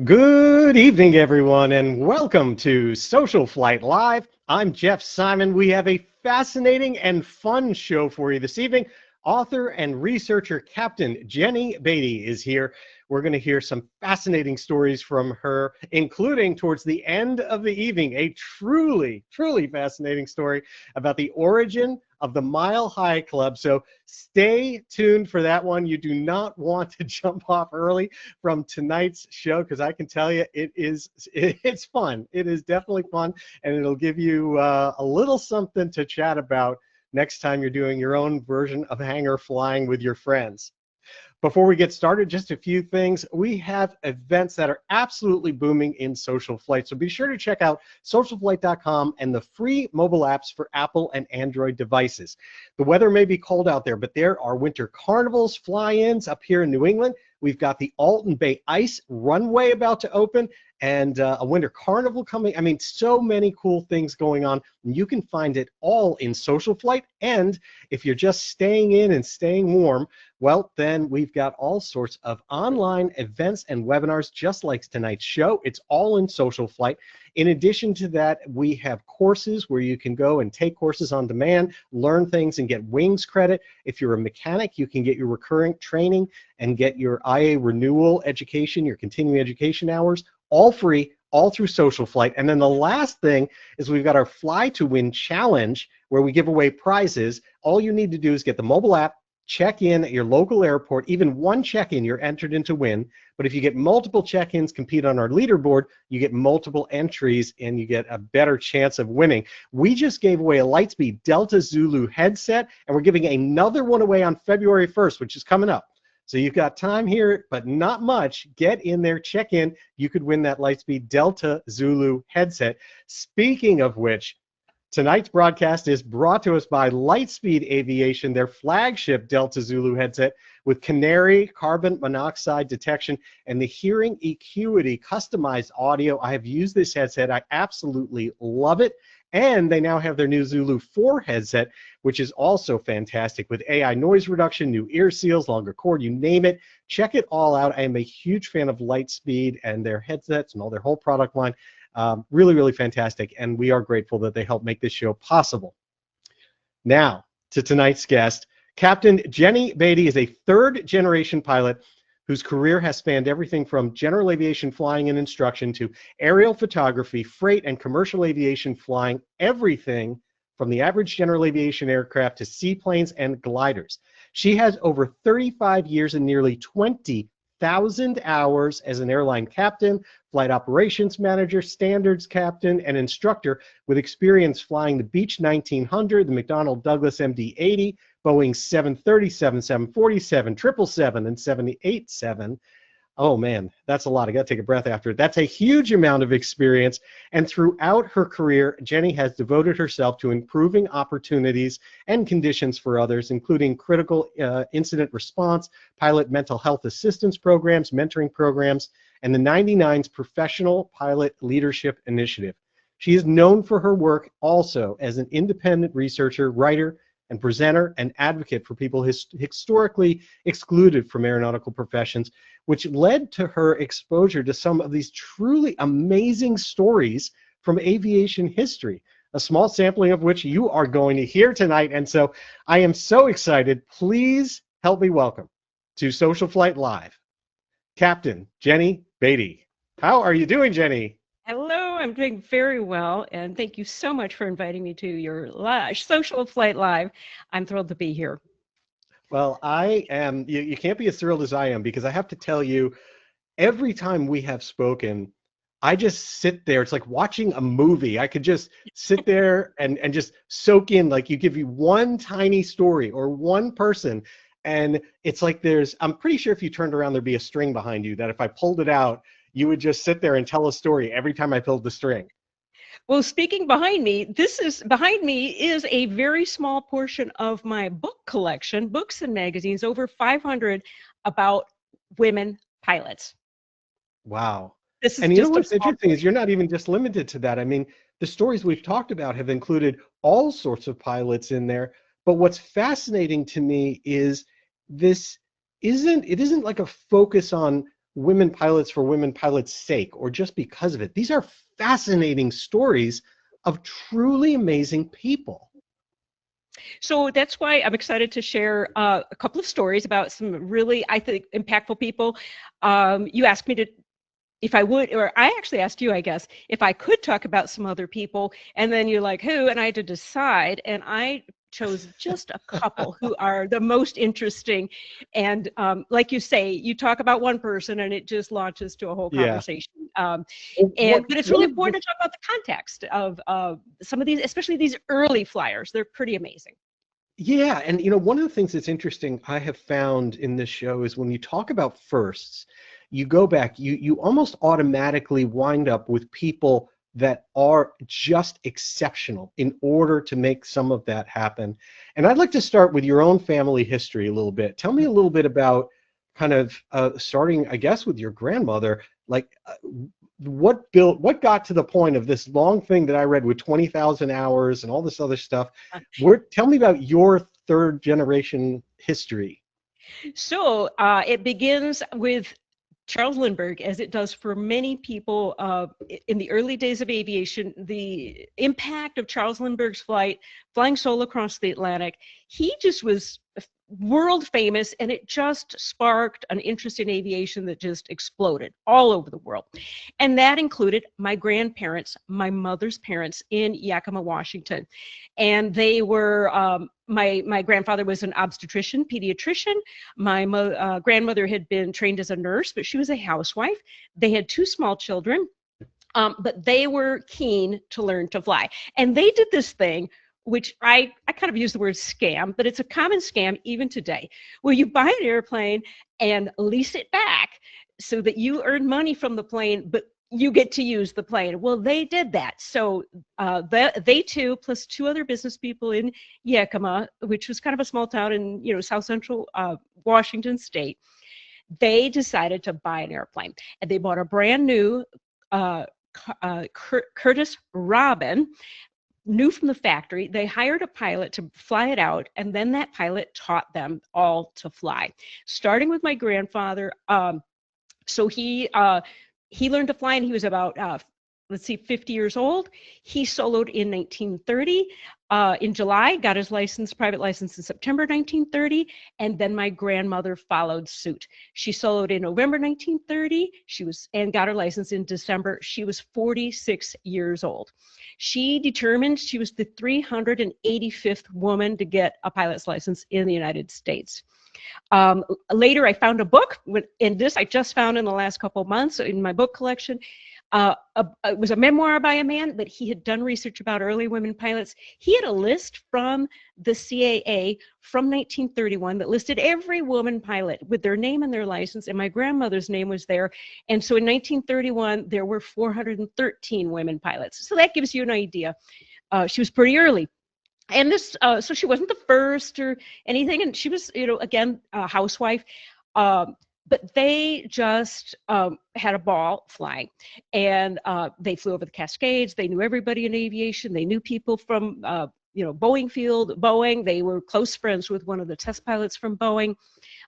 Good evening, everyone, and welcome to Social Flight Live. I'm Jeff Simon. We have a fascinating and fun show for you this evening. Author and researcher Captain Jenny Beatty is here. We're going to hear some fascinating stories from her, including towards the end of the evening, a truly fascinating story about the origin of the Mile High Club. So stay tuned for that one. You do not want to jump off early from tonight's show, because I can tell you it's fun. It is definitely fun, and it'll give you a little something to chat about next time you're doing your own version of hangar flying with your friends. Before we get started, just a few things. We have events that are absolutely booming in social flight, so be sure to check out socialflight.com and the free mobile apps for Apple and Android devices. The weather may be cold out there, but there are winter carnivals, fly-ins up here in New England. We've got the Alton Bay Ice Runway about to open, and a winter carnival coming. I mean, so many cool things going on. You can find it all in Social Flight, and if you're just staying in and staying warm, well, then we've got all sorts of online events and webinars just like tonight's show. It's all in Social Flight. In addition to that, we have courses where you can go and take courses on demand, learn things, and get wings credit. If you're a mechanic, you can get your recurring training and get your IA renewal education, your continuing education hours, all free, all through Social Flight. And then the last thing is we've got our Fly to Win challenge, where we give away prizes. All you need to do is get the mobile app, check in at your local airport. Even one check-in, you're entered in to win. But if you get multiple check-ins, compete on our leaderboard, you get multiple entries and you get a better chance of winning. We just gave away a Lightspeed Delta Zulu headset, and we're giving another one away on February 1st, which is coming up. So you've got time here, but not much. Get in there, check in. You could win that Lightspeed Delta Zulu headset. Speaking of which, tonight's broadcast is brought to us by Lightspeed Aviation, their flagship Delta Zulu headset with canary carbon monoxide detection and the hearing acuity customized audio. I have used this headset. I absolutely love it. And they now have their new Zulu 4 headset, which is also fantastic with AI noise reduction, new ear seals, longer cord, you name it. Check it all out. I am a huge fan of Lightspeed and their headsets and all their whole product line. Really fantastic, and we are grateful that they help make this show possible. Now, to tonight's guest. Captain Jenny Beatty is a third-generation pilot whose career has spanned everything from general aviation flying and instruction to aerial photography, freight, and commercial aviation flying, everything from the average general aviation aircraft to seaplanes and gliders. She has over 35 years and nearly 20,000 hours as an airline captain, flight operations manager, standards captain, and instructor with experience flying the Beech 1900, the McDonnell Douglas MD-80, Boeing 737, 747, 777, and 787. Oh man, that's a lot. I got to take a breath after it. That's a huge amount of experience. And throughout her career, Jenny has devoted herself to improving opportunities and conditions for others, including critical incident response, pilot mental health assistance programs, mentoring programs, and the 99's Professional Pilot Leadership Initiative. She is known for her work also as an independent researcher, writer, and presenter and advocate for people historically excluded from aeronautical professions, which led to her exposure to some of these truly amazing stories from aviation history, a small sampling of which you are going to hear tonight. And so I am so excited. Please help me welcome to Social Flight Live, Captain Jenny Beatty. How are you doing, Jenny? Hello, I'm doing very well, and thank you so much for inviting me to your Social Flight Live. I'm thrilled to be here. Well, I am, you can't be as thrilled as I am, because I have to tell you, every time we have spoken, I just sit there. It's like watching a movie. I could just sit there and just soak in, like you give you one tiny story or one person, and it's like I'm pretty sure if you turned around, there'd be a string behind you that if I pulled it out, you would just sit there and tell a story every time I pulled the string. Well, speaking behind me, behind me is a very small portion of my book collection, books and magazines, over 500 about women pilots. Wow. This is And you know just what's interesting is you're not even just limited to that. I mean, the stories we've talked about have included all sorts of pilots in there. But what's fascinating to me is it isn't like a focus on women pilots for women pilots' sake or just because of it. These are fascinating stories of truly amazing people. So that's why I'm excited to share a couple of stories about some really, I think, impactful people. You asked me to, if I would, or I actually asked you, I guess, if I could talk about some other people, and then you're like, who? And I had to decide, and I chose just a couple who are the most interesting. And like you say, you talk about one person, and it just launches to a whole Yeah. conversation. One, But it's one really of the important to talk about the context of some of these, especially these early flyers. They're pretty amazing. Yeah, and one of the things that's interesting I have found in this show is when you talk about firsts, you go back, you almost automatically wind up with people that are just exceptional in order to make some of that happen. And I'd like to start with your own family history a little bit. Tell me a little bit about kind of starting, I guess, with your grandmother. Like, what got to the point of this long thing that I read with 20,000 hours and all this other stuff? Tell me about your third generation history. So it begins with Charles Lindbergh, as it does for many people in the early days of aviation. The impact of Charles Lindbergh's flight, flying solo across the Atlantic, he just was world famous, and it just sparked an interest in aviation that just exploded all over the world. And that included my grandparents, my mother's parents in Yakima, Washington. And they were, my grandfather was an obstetrician, pediatrician. My grandmother had been trained as a nurse, but she was a housewife. They had two small children, but they were keen to learn to fly. And they did this thing, which I kind of use the word scam, but it's a common scam even today, where you buy an airplane and lease it back so that you earn money from the plane, but you get to use the plane. Well, they did that. So they two, plus two other business people in Yakima, which was kind of a small town in South Central Washington State, they decided to buy an airplane, and they bought a brand new Curtiss Robin, new from the factory. They hired a pilot to fly it out, and then that pilot taught them all to fly, starting with my grandfather. So he learned to fly, and he was about 50 years old. He soloed in 1930. In July, got his private license in September 1930, and then my grandmother followed suit. She soloed in November 1930. And got her license in December. She was 46 years old. She determined she was the 385th woman to get a pilot's license in the United States. Later, I found a book, and this I just found in the last couple of months in my book collection. It was a memoir by a man, but he had done research about early women pilots. He had a list from the CAA from 1931 that listed every woman pilot with their name and their license, and my grandmother's name was there. And so in 1931, there were 413 women pilots. So that gives you an idea. She was pretty early. And this, so she wasn't the first or anything, and she was, again, a housewife. But they just had a ball flying, and they flew over the Cascades. They knew everybody in aviation. They knew people from, Boeing. They were close friends with one of the test pilots from Boeing.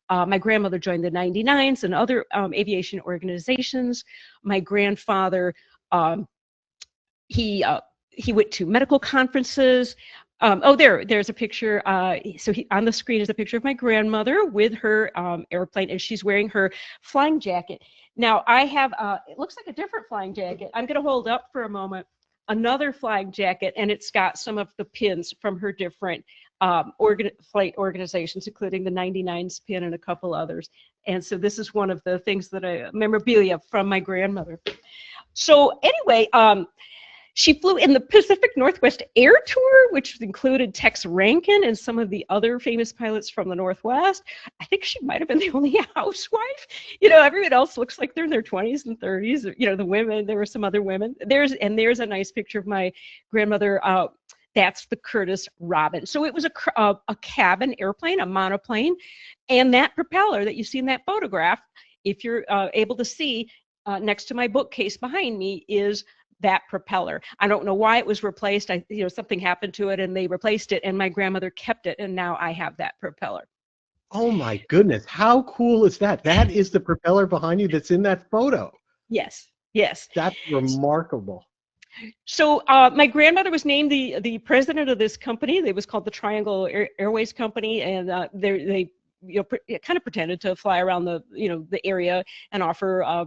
My grandmother joined the 99s and other aviation organizations. My grandfather, he went to medical conferences. There's a picture. On the screen is a picture of my grandmother with her airplane, and she's wearing her flying jacket. Now I have, it looks like a different flying jacket. I'm going to hold up for a moment another flying jacket, and it's got some of the pins from her different flight organizations, including the 99's pin and a couple others. And so this is one of the things that memorabilia from my grandmother. So anyway, she flew in the Pacific Northwest Air Tour, which included Tex Rankin and some of the other famous pilots from the Northwest. I think she might have been the only housewife. Everyone else looks like they're in their 20s and 30s. The women, there were some other women. There's a nice picture of my grandmother. That's the Curtiss Robin. So it was a cabin airplane, a monoplane, and that propeller that you see in that photograph, if you're able to see next to my bookcase behind me, is that propeller. I don't know why it was replaced. Something happened to it and they replaced it, and my grandmother kept it, and now I have that propeller. Oh my goodness. How cool is that? That is the propeller behind you that's in that photo. Yes, yes. That's remarkable. So my grandmother was named the president of this company. It was called the Triangle Airways Company, and they kind of pretended to fly around the area and offer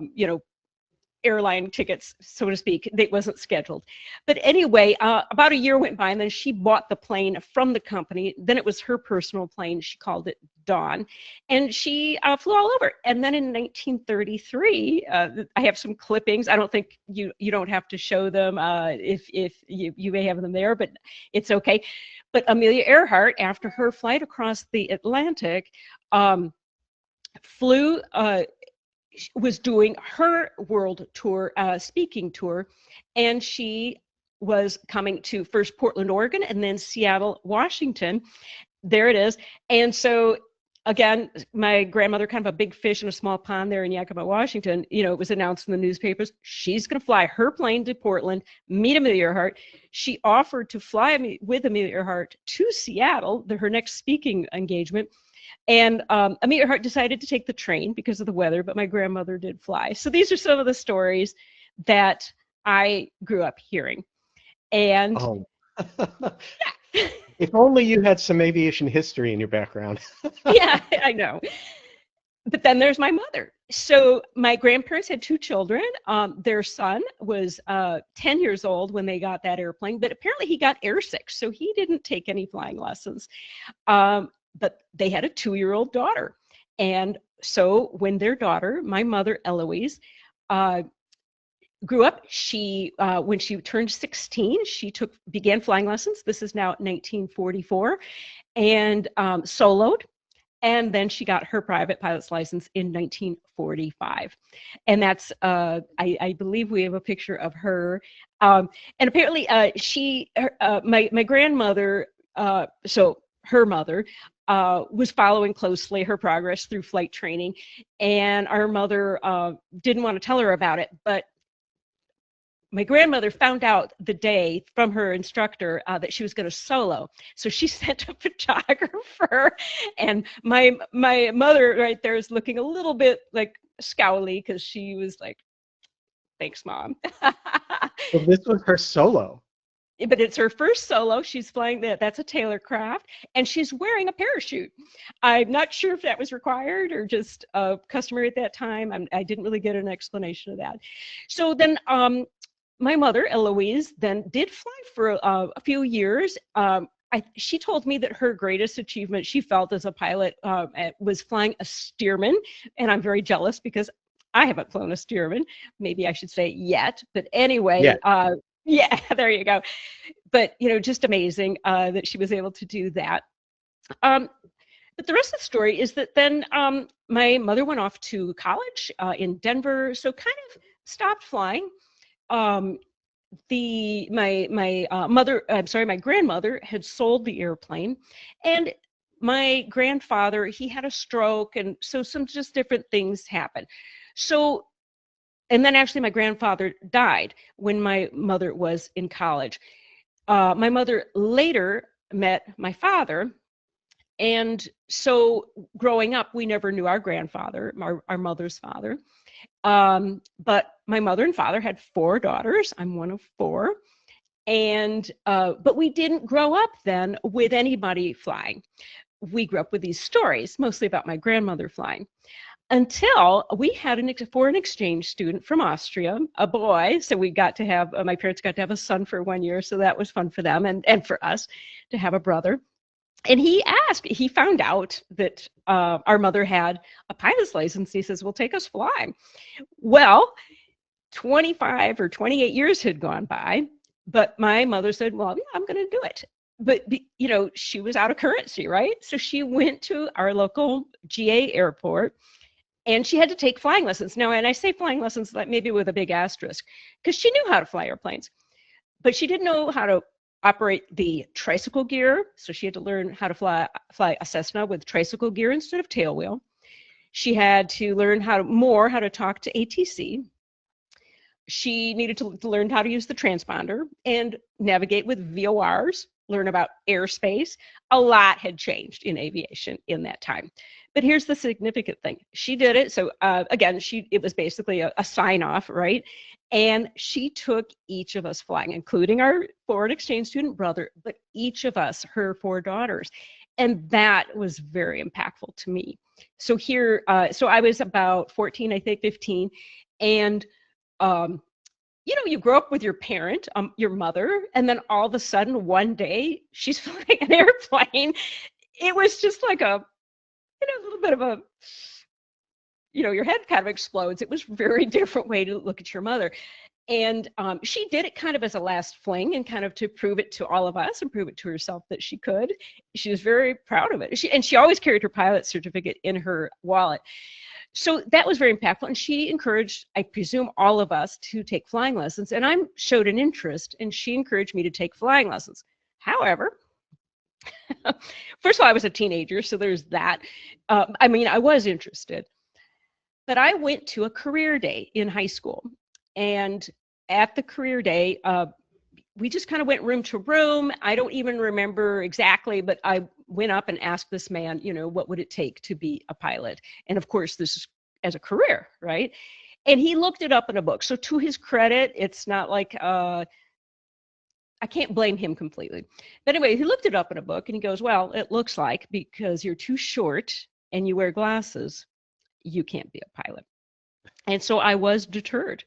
airline tickets, so to speak. It wasn't scheduled. But anyway, about a year went by, and then she bought the plane from the company. Then it was her personal plane. She called it Dawn, and she flew all over. And then in 1933, I have some clippings. I don't think you don't have to show them if you may have them there, but it's okay. But Amelia Earhart, after her flight across the Atlantic, flew was doing her world tour, speaking tour, and she was coming to first Portland, Oregon, and then Seattle, Washington. There it is. And so again, my grandmother, kind of a big fish in a small pond there in Yakima, Washington, it was announced in the newspapers, she's going to fly her plane to Portland, meet Amelia Earhart. She offered to fly with Amelia Earhart to Seattle, her next speaking engagement. And Amelia Earhart decided to take the train because of the weather, but my grandmother did fly. So these are some of the stories that I grew up hearing. And oh. If only you had some aviation history in your background. Yeah, I know. But then there's my mother. So my grandparents had two children. Their son was 10 years old when they got that airplane, but apparently he got airsick, so he didn't take any flying lessons. But they had a 2-year-old daughter. And so when their daughter, my mother, Eloise, grew up, when she turned 16, she began flying lessons. This is now 1944, and soloed. And then she got her private pilot's license in 1945. And that's, I believe we have a picture of her. And apparently my grandmother, so her mother, was following closely her progress through flight training. And our mother didn't want to tell her about it, but my grandmother found out the day from her instructor that she was going to solo. So she sent a photographer, and my mother right there is looking a little bit like scowly because she was like, thanks, Mom. Well, this was her solo. But it's her first solo. She's flying that's a Taylor craft, and she's wearing a parachute. I'm not sure if that was required or just customary at that time. I didn't really get an explanation of that. So then my mother, Eloise, then did fly for a few years. She told me that her greatest achievement she felt as a pilot was flying a Stearman, and I'm very jealous because I haven't flown a Stearman. Maybe I should say yet, but anyway, yeah, there you go. But just amazing that she was able to do that. But the rest of the story is that then my mother went off to college in Denver, so kind of stopped flying. My grandmother had sold the airplane, and my grandfather, he had a stroke, and so some just different things happened. So, and then actually my grandfather died when my mother was in college. My mother later met my father, and so growing up, we never knew our grandfather, our mother's father. But my mother and father had 4 daughters. I'm one of 4. And, but we didn't grow up then with anybody flying. We grew up with these stories, mostly about my grandmother flying, until we had a foreign exchange student from Austria, a boy. So we got to have, my parents got to have a son for 1 year. So that was fun for them and for us to have a brother. And he found out that our mother had a pilot's license. He says, well, take us flying. Well, 25 or 28 years had gone by, but my mother said, well, yeah, I'm going to do it. But, she was out of currency, right? So she went to our local GA airport, and she had to take flying lessons. Now, and I say flying lessons like maybe with a big asterisk, because she knew how to fly airplanes, but she didn't know how to operate the tricycle gear. So she had to learn how to fly a Cessna with tricycle gear instead of tailwheel. She had to learn how to talk to ATC. She needed to learn how to use the transponder and navigate with VORs, learn about airspace. A lot had changed in aviation in that time. But here's the significant thing. She did it. So again, it was basically a sign off, right? And she took each of us flying, including our foreign exchange student brother, but each of us, her 4 daughters. And that was very impactful to me. So here, so I was about 14, I think 15. And, you know, you grow up with your parent, your mother, and then all of a sudden one day she's flying an airplane. It was just like a little bit of a, your head kind of explodes. It was a very different way to look at your mother. And she did it kind of as a last fling and kind of to prove it to all of us and prove it to herself that she could. She was very proud of it. She always carried her pilot certificate in her wallet. So that was very impactful. And she encouraged, I presume, all of us to take flying lessons. And I showed an interest, and she encouraged me to take flying lessons. However, first of all, I was a teenager, so there's that. I mean, I was interested. But I went to a career day in high school. And at the career day, we just kind of went room to room. I don't even remember exactly, but I went up and asked this man, what would it take to be a pilot? And of course, this is as a career, right? And he looked it up in a book. So to his credit, it's not like, I can't blame him completely. But anyway, he looked it up in a book and he goes, well, it looks like because you're too short and you wear glasses, you can't be a pilot. And so I was deterred.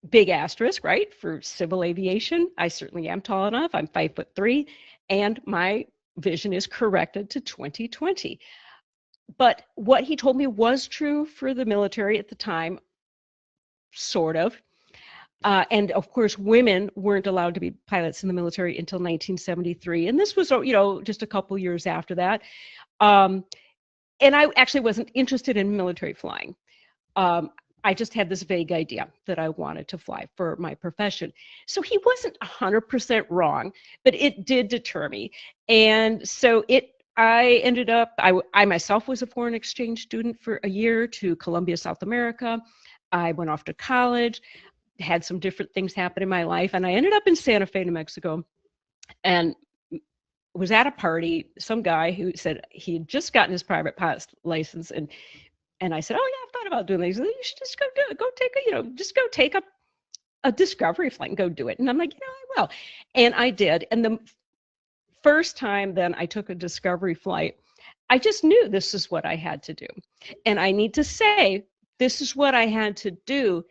Big asterisk, right? For civil aviation, I certainly am tall enough. I'm 5'3", and my vision is corrected to 20/20. But what he told me was true for the military at the time, sort of. And of course, women weren't allowed to be pilots in the military until 1973. And this was, just a couple years after that. And I actually wasn't interested in military flying. I just had this vague idea that I wanted to fly for my profession. So he wasn't 100% wrong, but it did deter me. And so I ended up, I myself was a foreign exchange student for a year to Colombia, South America. I went off to college, had some different things happen in my life, and I ended up in Santa Fe, New Mexico. And was at a party, some guy who said he had just gotten his private pilot's license, and I said, oh yeah, I've thought about doing this. He said, you should just go do it. Go take just go take a discovery flight and go do it. And I'm like, I will. And I did. And the first time then I took a discovery flight, I just knew this is what I had to do. And I need to say, this is what I had to do.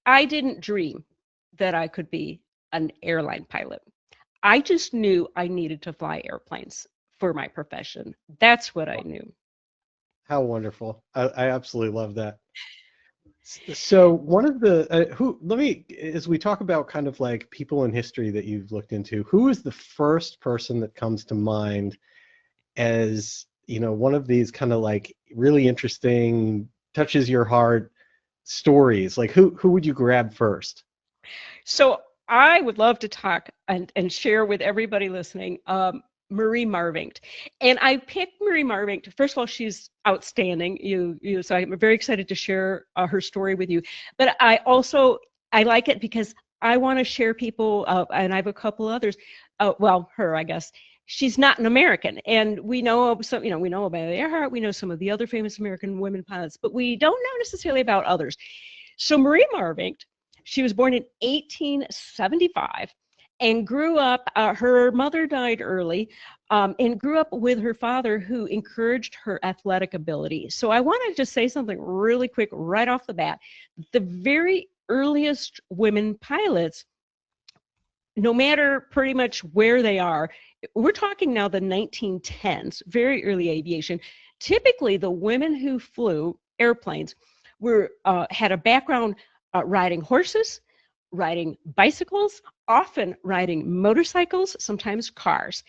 I didn't dream that I could be an airline pilot. I just knew I needed to fly airplanes for my profession. That's what I knew. How wonderful. I absolutely love that. So one of the, as we talk about kind of like people in history that you've looked into, who is the first person that comes to mind as, one of these kind of like really interesting, touches your heart stories? Like who would you grab first? So I would love to talk and share with everybody listening Marie Marvingt. And I picked Marie Marvingt. First of all, she's outstanding. So I'm very excited to share her story with you. But I like it because I want to share people, and I have a couple others. Her, I guess. She's not an American, and we know some. We know about Earhart. We know some of the other famous American women pilots, but we don't know necessarily about others. So Marie Marvingt. She was born in 1875 and grew up, her mother died early, and grew up with her father, who encouraged her athletic ability. So I want to just say something really quick right off the bat. The very earliest women pilots, no matter pretty much where they are, we're talking now the 1910s, very early aviation. Typically, the women who flew airplanes had a background riding horses, riding bicycles, often riding motorcycles, sometimes cars.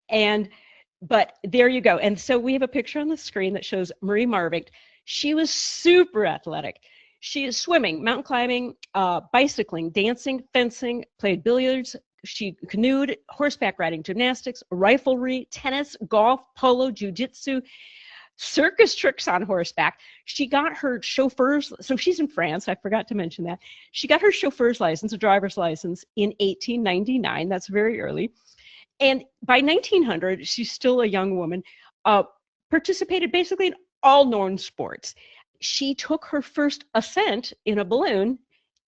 But there you go. And so we have a picture on the screen that shows Marie Marvingt. She was super athletic. She is swimming, mountain climbing, bicycling, dancing, fencing, played billiards. She canoed, horseback riding, gymnastics, riflery, tennis, golf, polo, jiu-jitsu, circus tricks on horseback. She got her chauffeur's, so she's in France, I forgot to mention that. She got her chauffeur's license, a driver's license, in 1899. That's very early. And by 1900, she's still a young woman, participated basically in all known sports. She took her first ascent in a balloon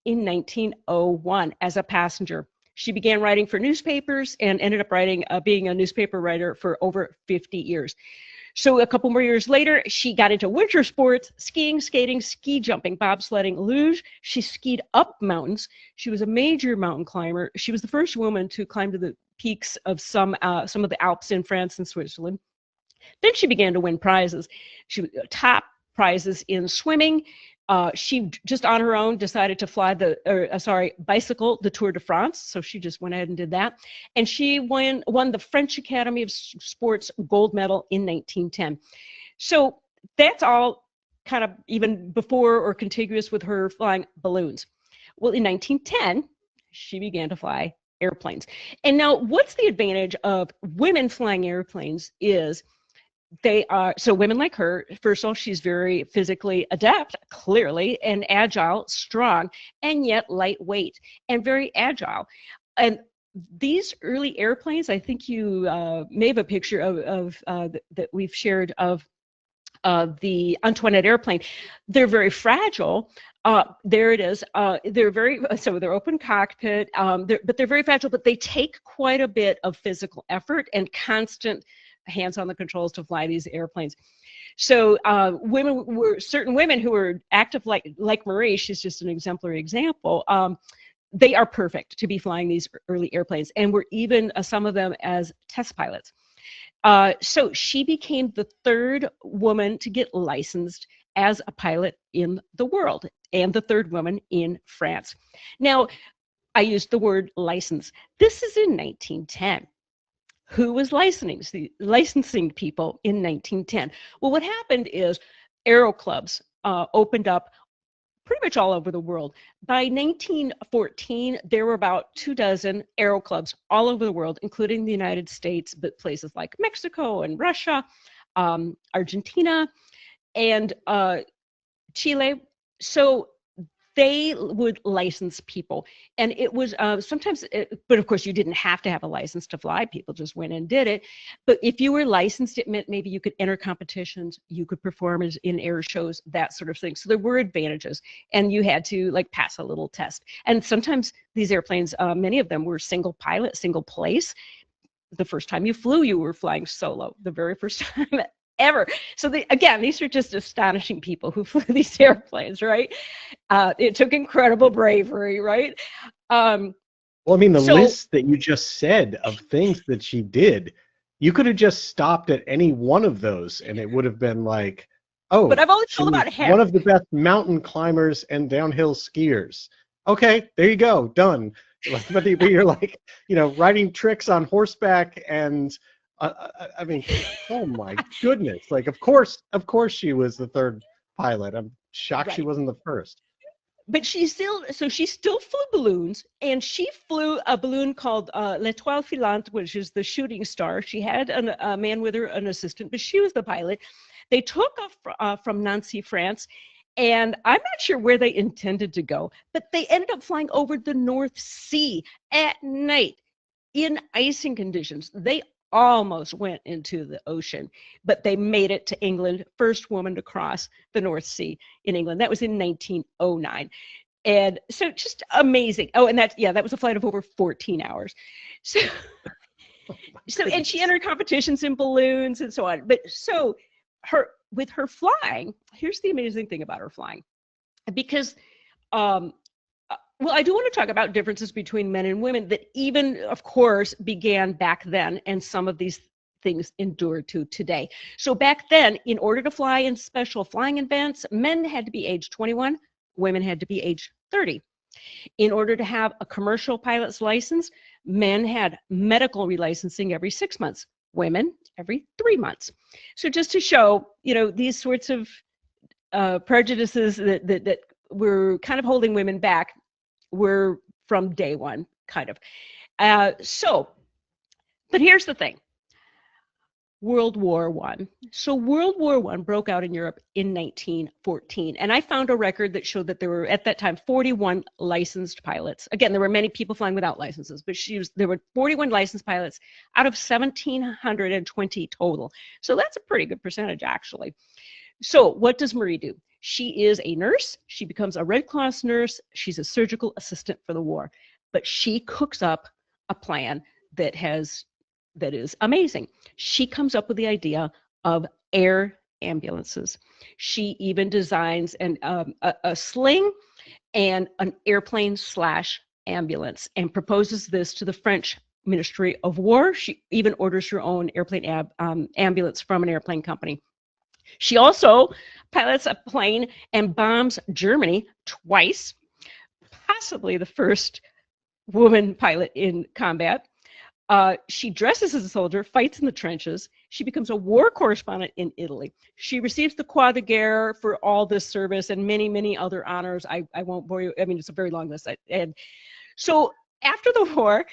in 1901 as a passenger. She began writing for newspapers and ended up being a newspaper writer for over 50 years. So a couple more years later, she got into winter sports, skiing, skating, ski jumping, bobsledding, luge. She skied up mountains. She was a major mountain climber. She was the first woman to climb to the peaks of some of the Alps in France and Switzerland. Then she began to win prizes. She top prizes in swimming. She just on her own decided to bicycle the Tour de France. So she just went ahead and did that. And she won the French Academy of Sports gold medal in 1910. So that's all kind of even before or contiguous with her flying balloons. Well, in 1910, she began to fly airplanes. And now what's the advantage of women flying airplanes is so women like her, first of all, she's very physically adept, clearly, and agile, strong, and yet lightweight and very agile. And these early airplanes, I think you may have a picture of that we've shared of the Antoinette airplane. They're very fragile. There it is. They're open cockpit, but they're very fragile, but they take quite a bit of physical effort and constant hands on the controls to fly these airplanes. So certain women who were active like Marie, she's just an exemplary example. They are perfect to be flying these early airplanes, and were even some of them as test pilots. So she became the third woman to get licensed as a pilot in the world, and the third woman in France. Now, I used the word license. This is in 1910. Who was licensing people in 1910? Well, what happened is aero clubs opened up pretty much all over the world. By 1914, there were about 24 aero clubs all over the world, including the United States, but places like Mexico and Russia, Argentina, and Chile. So they would license people, and it was but of course you didn't have to have a license to fly. People just went and did it. But if you were licensed, it meant maybe you could enter competitions, you could perform in air shows, that sort of thing. So there were advantages, and you had to pass a little test. And sometimes these airplanes, many of them were single pilot, single place. The first time you flew, you were flying solo, the very first time ever. So again, these are just astonishing people who flew these airplanes, right? It took incredible bravery, right? Well, I mean, the list that you just said of things that she did, you could have just stopped at any one of those, and it would have been like, oh, but I've only told about half. One of the best mountain climbers and downhill skiers. Okay, there you go, done. But you're like, riding tricks on horseback and. I mean, oh my goodness! Of course, she was the third pilot. I'm shocked she wasn't the first. But she still flew balloons, and she flew a balloon called L'Étoile Filante, which is the shooting star. She had a man with her, an assistant, but she was the pilot. They took off from Nancy, France, and I'm not sure where they intended to go, but they ended up flying over the North Sea at night in icing conditions. They almost went into the ocean, but they made it to England. First woman to cross the North Sea in England. That was in 1909. And so just amazing. Oh, and that was a flight of over 14 hours. So, and she entered competitions in balloons and so on. But so with her flying, here's the amazing thing about her flying. Because well, I do want to talk about differences between men and women that even, of course, began back then, and some of these things endure to today. So back then, in order to fly in special flying events, men had to be age 21, women had to be age 30. In order to have a commercial pilot's license, men had medical relicensing every 6 months, women every 3 months. So just to show, these sorts of prejudices that were kind of holding women back were from day one, kind of. But here's the thing. World War I. So World War I broke out in Europe in 1914. And I found a record that showed that there were, at that time, 41 licensed pilots. Again, there were many people flying without licenses, but there were 41 licensed pilots out of 1,720 total. So that's a pretty good percentage, actually. So what does Marie do? She is a nurse. She becomes a Red Cross nurse. She's a surgical assistant for the war. But she cooks up a plan that is amazing. She comes up with the idea of air ambulances. She even designs a sling and an airplane/ambulance and proposes this to the French Ministry of War. She even orders her own airplane ambulance from an airplane company. She also pilots a plane and bombs Germany twice, possibly the first woman pilot in combat. She dresses as a soldier, fights in the trenches. She becomes a war correspondent in Italy. She receives the Croix de Guerre for all this service and many, many other honors. I won't bore you. I mean, it's a very long list. And so after the war,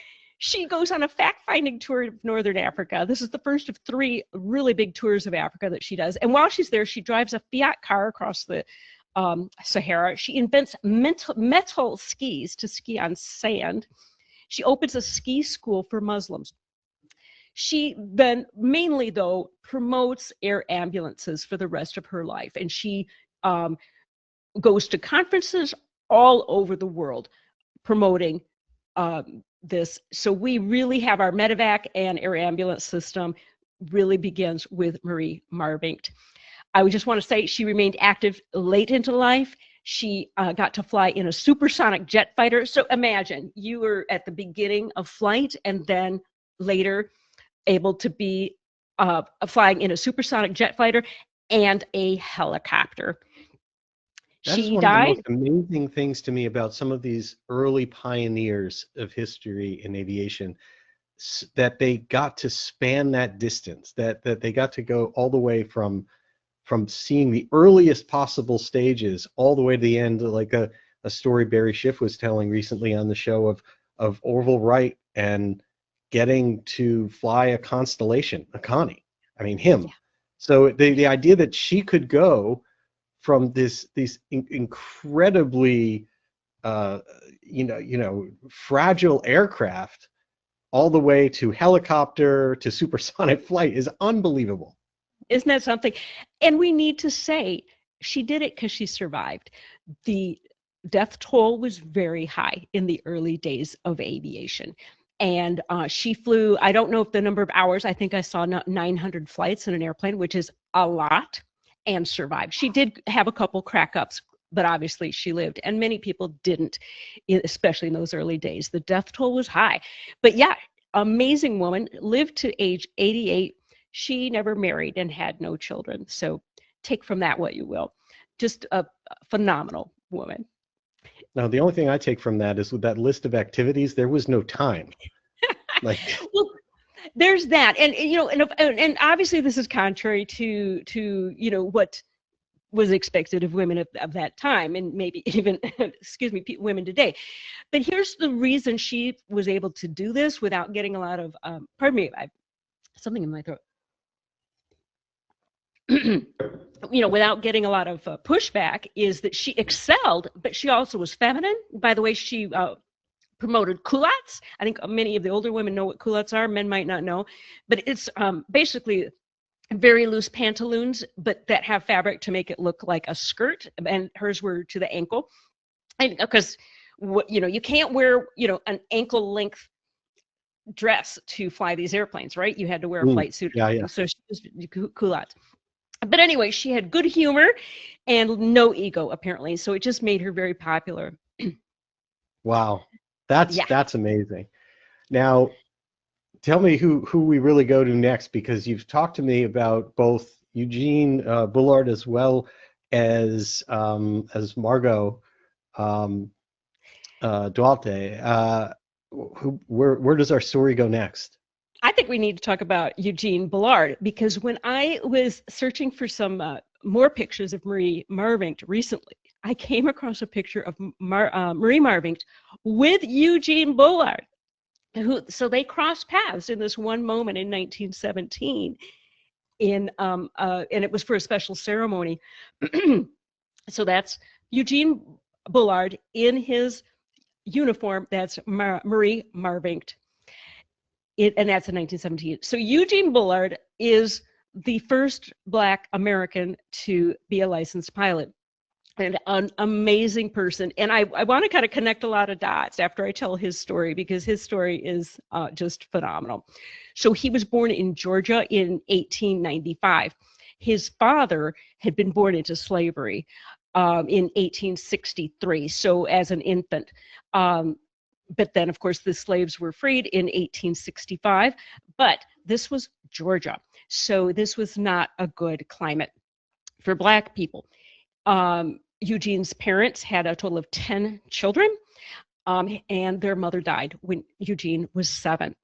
she goes on a fact-finding tour of Northern Africa. This is the first of 3 really big tours of Africa that she does. And while she's there, she drives a Fiat car across the Sahara. She invents metal skis to ski on sand. She opens a ski school for Muslims. She then mainly, though, promotes air ambulances for the rest of her life. And she goes to conferences all over the world promoting this. So we really have our medevac and air ambulance system really begins with Marie Marvingt. I would just want to say she remained active late into life. She got to fly in a supersonic jet fighter. So imagine you were at the beginning of flight and then later able to be flying in a supersonic jet fighter and a helicopter. That's one of the most amazing things to me about some of these early pioneers of history in aviation, that they got to span that distance, that they got to go all the way from seeing the earliest possible stages all the way to the end, like a story Barry Schiff was telling recently on the show of Orville Wright and getting to fly a Constellation, a Connie. I mean, him. Yeah. So the idea that she could go from these incredibly fragile aircraft all the way to helicopter to supersonic flight is unbelievable. Isn't that something? And we need to say she did it because she survived. The death toll was very high in the early days of aviation. And she flew, I don't know if the number of hours, I think I saw 900 flights in an airplane, which is a lot, and survived. She did have a couple crack ups, but obviously she lived. And many people didn't, especially in those early days. The death toll was high. But yeah, amazing woman, lived to age 88. She never married and had no children. So take from that what you will. Just a phenomenal woman. Now, the only thing I take from that is with that list of activities, there was no time. Well, there's that. And obviously this is contrary to what was expected of women of that time, and maybe even, women today. But here's the reason she was able to do this without getting a lot of, pardon me, I have something in my throat. Without getting a lot of pushback, is that she excelled, but she also was feminine. By the way, she promoted culottes. I think many of the older women know what culottes are. Men might not know, but it's basically very loose pantaloons, but that have fabric to make it look like a skirt. And hers were to the ankle, because you can't wear an ankle length dress to fly these airplanes, right? You had to wear a flight suit. Yeah. So she was culottes. But anyway, she had good humor and no ego, apparently. So it just made her very popular. Wow. That's amazing. Now, tell me who we really go to next, because you've talked to me about both Eugene Bullard as well as Margot Duhalde. Where does our story go next? I think we need to talk about Eugene Bullard, because when I was searching for some more pictures of Marie Marvingt recently, I came across a picture of Marie Marvingt with Eugene Bullard. So they crossed paths in this one moment in 1917. and it was for a special ceremony. So that's Eugene Bullard in his uniform. That's Marie Marvingt. And that's in 1917. So Eugene Bullard is the first Black American to be a licensed pilot. And an amazing person. And I want to kind of connect a lot of dots after I tell his story, because his story is just phenomenal. So he was born in Georgia in 1895. His father had been born into slavery in 1863, so as an infant. But then, of course, the slaves were freed in 1865. But this was Georgia, so this was not a good climate for Black people. Eugene's parents had a total of 10 children, and their mother died when Eugene was 7.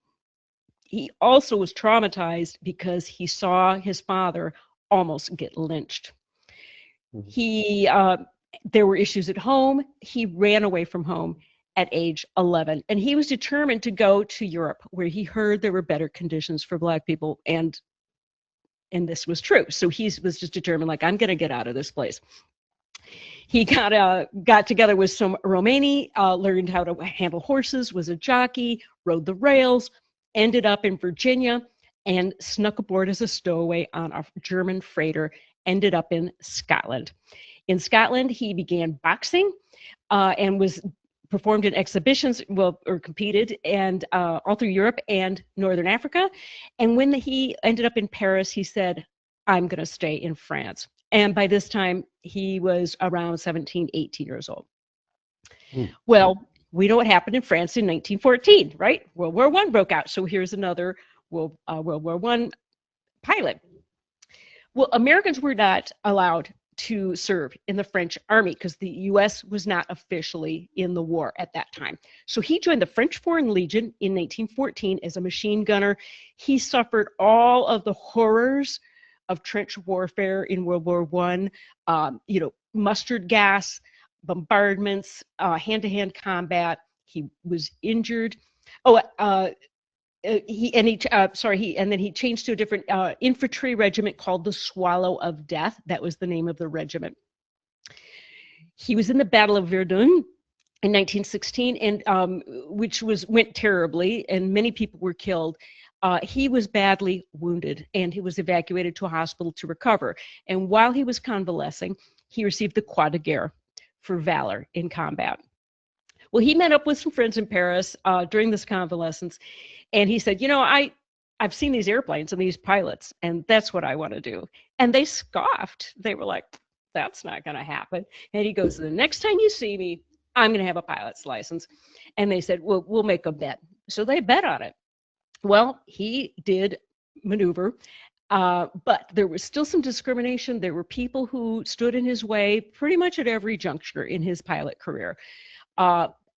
He also was traumatized because he saw his father almost get lynched. There were issues at home. He ran away from home at age 11, and he was determined to go to Europe, where he heard there were better conditions for Black people, and this was true. So he was just determined, like, I'm going to get out of this place. He got together with some Romani, learned how to handle horses, was a jockey, rode the rails, ended up in Virginia, and snuck aboard as a stowaway on a German freighter, ended up in Scotland. In Scotland, he began boxing and was performed in exhibitions, or competed, and all through Europe and Northern Africa. And when he ended up in Paris, he said, I'm going to stay in France. And by this time, he was around 17, 18 years old. Well, we know what happened in France in 1914, right? World War I broke out. So here's another World War I pilot. Well, Americans were not allowed to serve in the French army because the U.S. was not officially in the war at that time. So he joined the French Foreign Legion in 1914 as a machine gunner. He suffered all of the horrors of trench warfare in World War I, mustard gas, bombardments, hand-to-hand combat. He was injured. Then he changed to a different infantry regiment called the Swallow of Death. That was the name of the regiment. He was in the Battle of Verdun in 1916, and which went terribly, and many people were killed. He was badly wounded, and he was evacuated to a hospital to recover. And while he was convalescing, he received the Croix de Guerre for valor in combat. Well, he met up with some friends in Paris during this convalescence, and he said, I've seen these airplanes and these pilots, and that's what I want to do. And they scoffed. They were like, that's not going to happen. And he goes, the next time you see me, I'm going to have a pilot's license. And they said, well, we'll make a bet. So they bet on it. Well, he did maneuver, but there was still some discrimination. There were people who stood in his way pretty much at every juncture in his pilot career.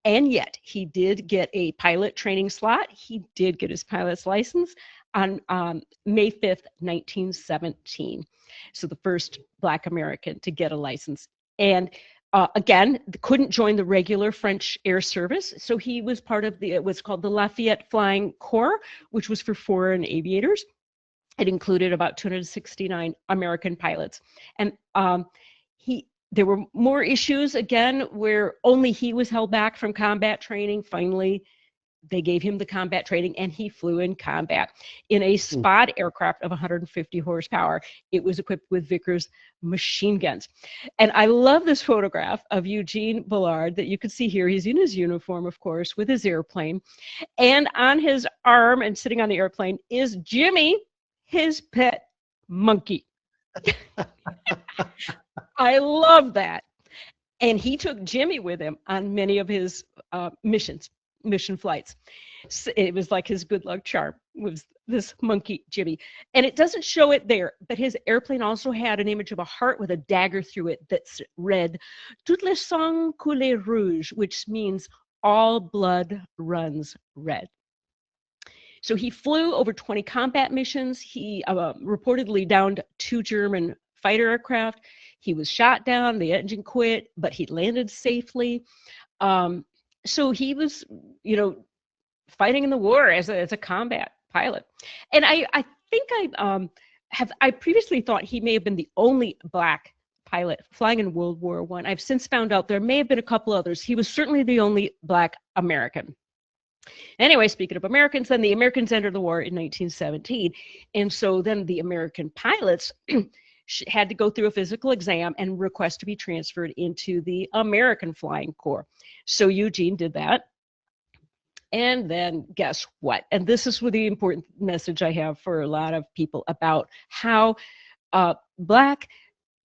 And yet he did get a pilot training slot. He did get his pilot's license on May 5th, 1917. So the first Black American to get a license. And again, couldn't join the regular French Air Service. So he was part of what's called the Lafayette Flying Corps, which was for foreign aviators. It included about 269 American pilots. And there were more issues, again, where only he was held back from combat training. Finally, they gave him the combat training, and he flew in combat in a Spad aircraft of 150 horsepower. It was equipped with Vickers machine guns. And I love this photograph of Eugene Bullard that you can see here. He's in his uniform, of course, with his airplane. And on his arm and sitting on the airplane is Jimmy, his pet monkey. I love that. And he took Jimmy with him on many of his mission flights. So it was like his good luck charm was this monkey Jimmy. And it doesn't show it there, but his airplane also had an image of a heart with a dagger through it that's read, "Tout le sang coule rouge," which means all blood runs red. So he flew over 20 combat missions. He reportedly downed 2 German fighter aircraft. He was shot down, the engine quit, but he landed safely. So he was, fighting in the war as a combat pilot. And I think I I previously thought he may have been the only black pilot flying in World War I. I've since found out there may have been a couple others. He was certainly the only black American. Anyway, speaking of Americans, then the Americans entered the war in 1917. And so then the American pilots had to go through a physical exam and request to be transferred into the American Flying Corps. So Eugene did that. And then guess what? And this is the important message I have for a lot of people about how black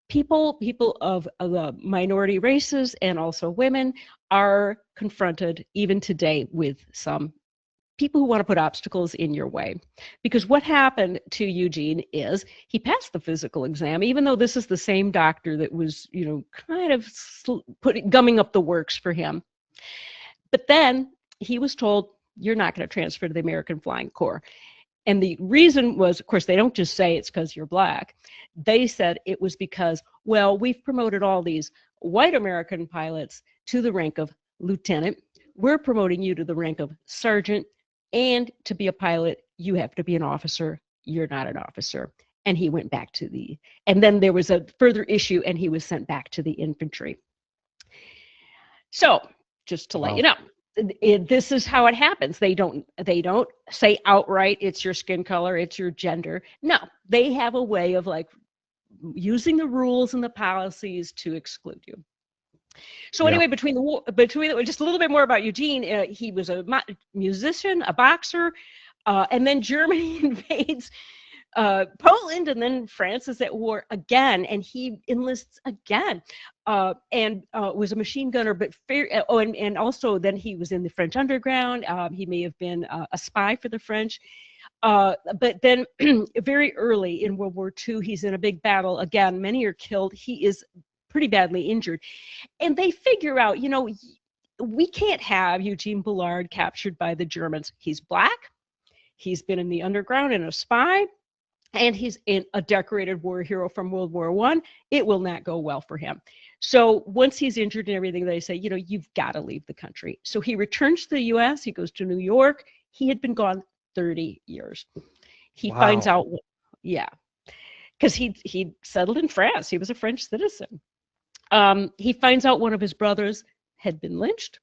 people of the minority races and also women are confronted even today with some people who want to put obstacles in your way. Because what happened to Eugene is he passed the physical exam, even though this is the same doctor that was, you know, kind of gumming up the works for him. But then he was told, you're not going to transfer to the American Flying Corps. And the reason was, of course, they don't just say it's because you're black. They said it was because, well, we've promoted all these white American pilots to the rank of lieutenant. We're promoting you to the rank of sergeant. And to be a pilot, you have to be an officer. You're not an officer. And he went back to and then there was a further issue and he was sent back to the infantry. So just to let you know, this is how it happens. They don't say outright, it's your skin color, it's your gender. No, they have a way of like using the rules and the policies to exclude you. So anyway, between just a little bit more about Eugene, he was a musician, a boxer, and then Germany invades Poland, and then France is at war again, and he enlists again, and was a machine gunner, but and also then he was in the French underground. He may have been a spy for the French. But then very early in World War II, he's in a big battle. Again, many are killed. He is pretty badly injured. And they figure out, you know, we can't have Eugene Bullard captured by the Germans. He's black. He's been in the underground and a spy. And he's a decorated war hero from World War I. It will not go well for him. So once he's injured and everything, they say, you know, you've got to leave the country. So he returns to the U.S. He goes to New York. He had been gone 30 years. He finds out, because he settled in France. He was a French citizen. He finds out one of his brothers had been lynched.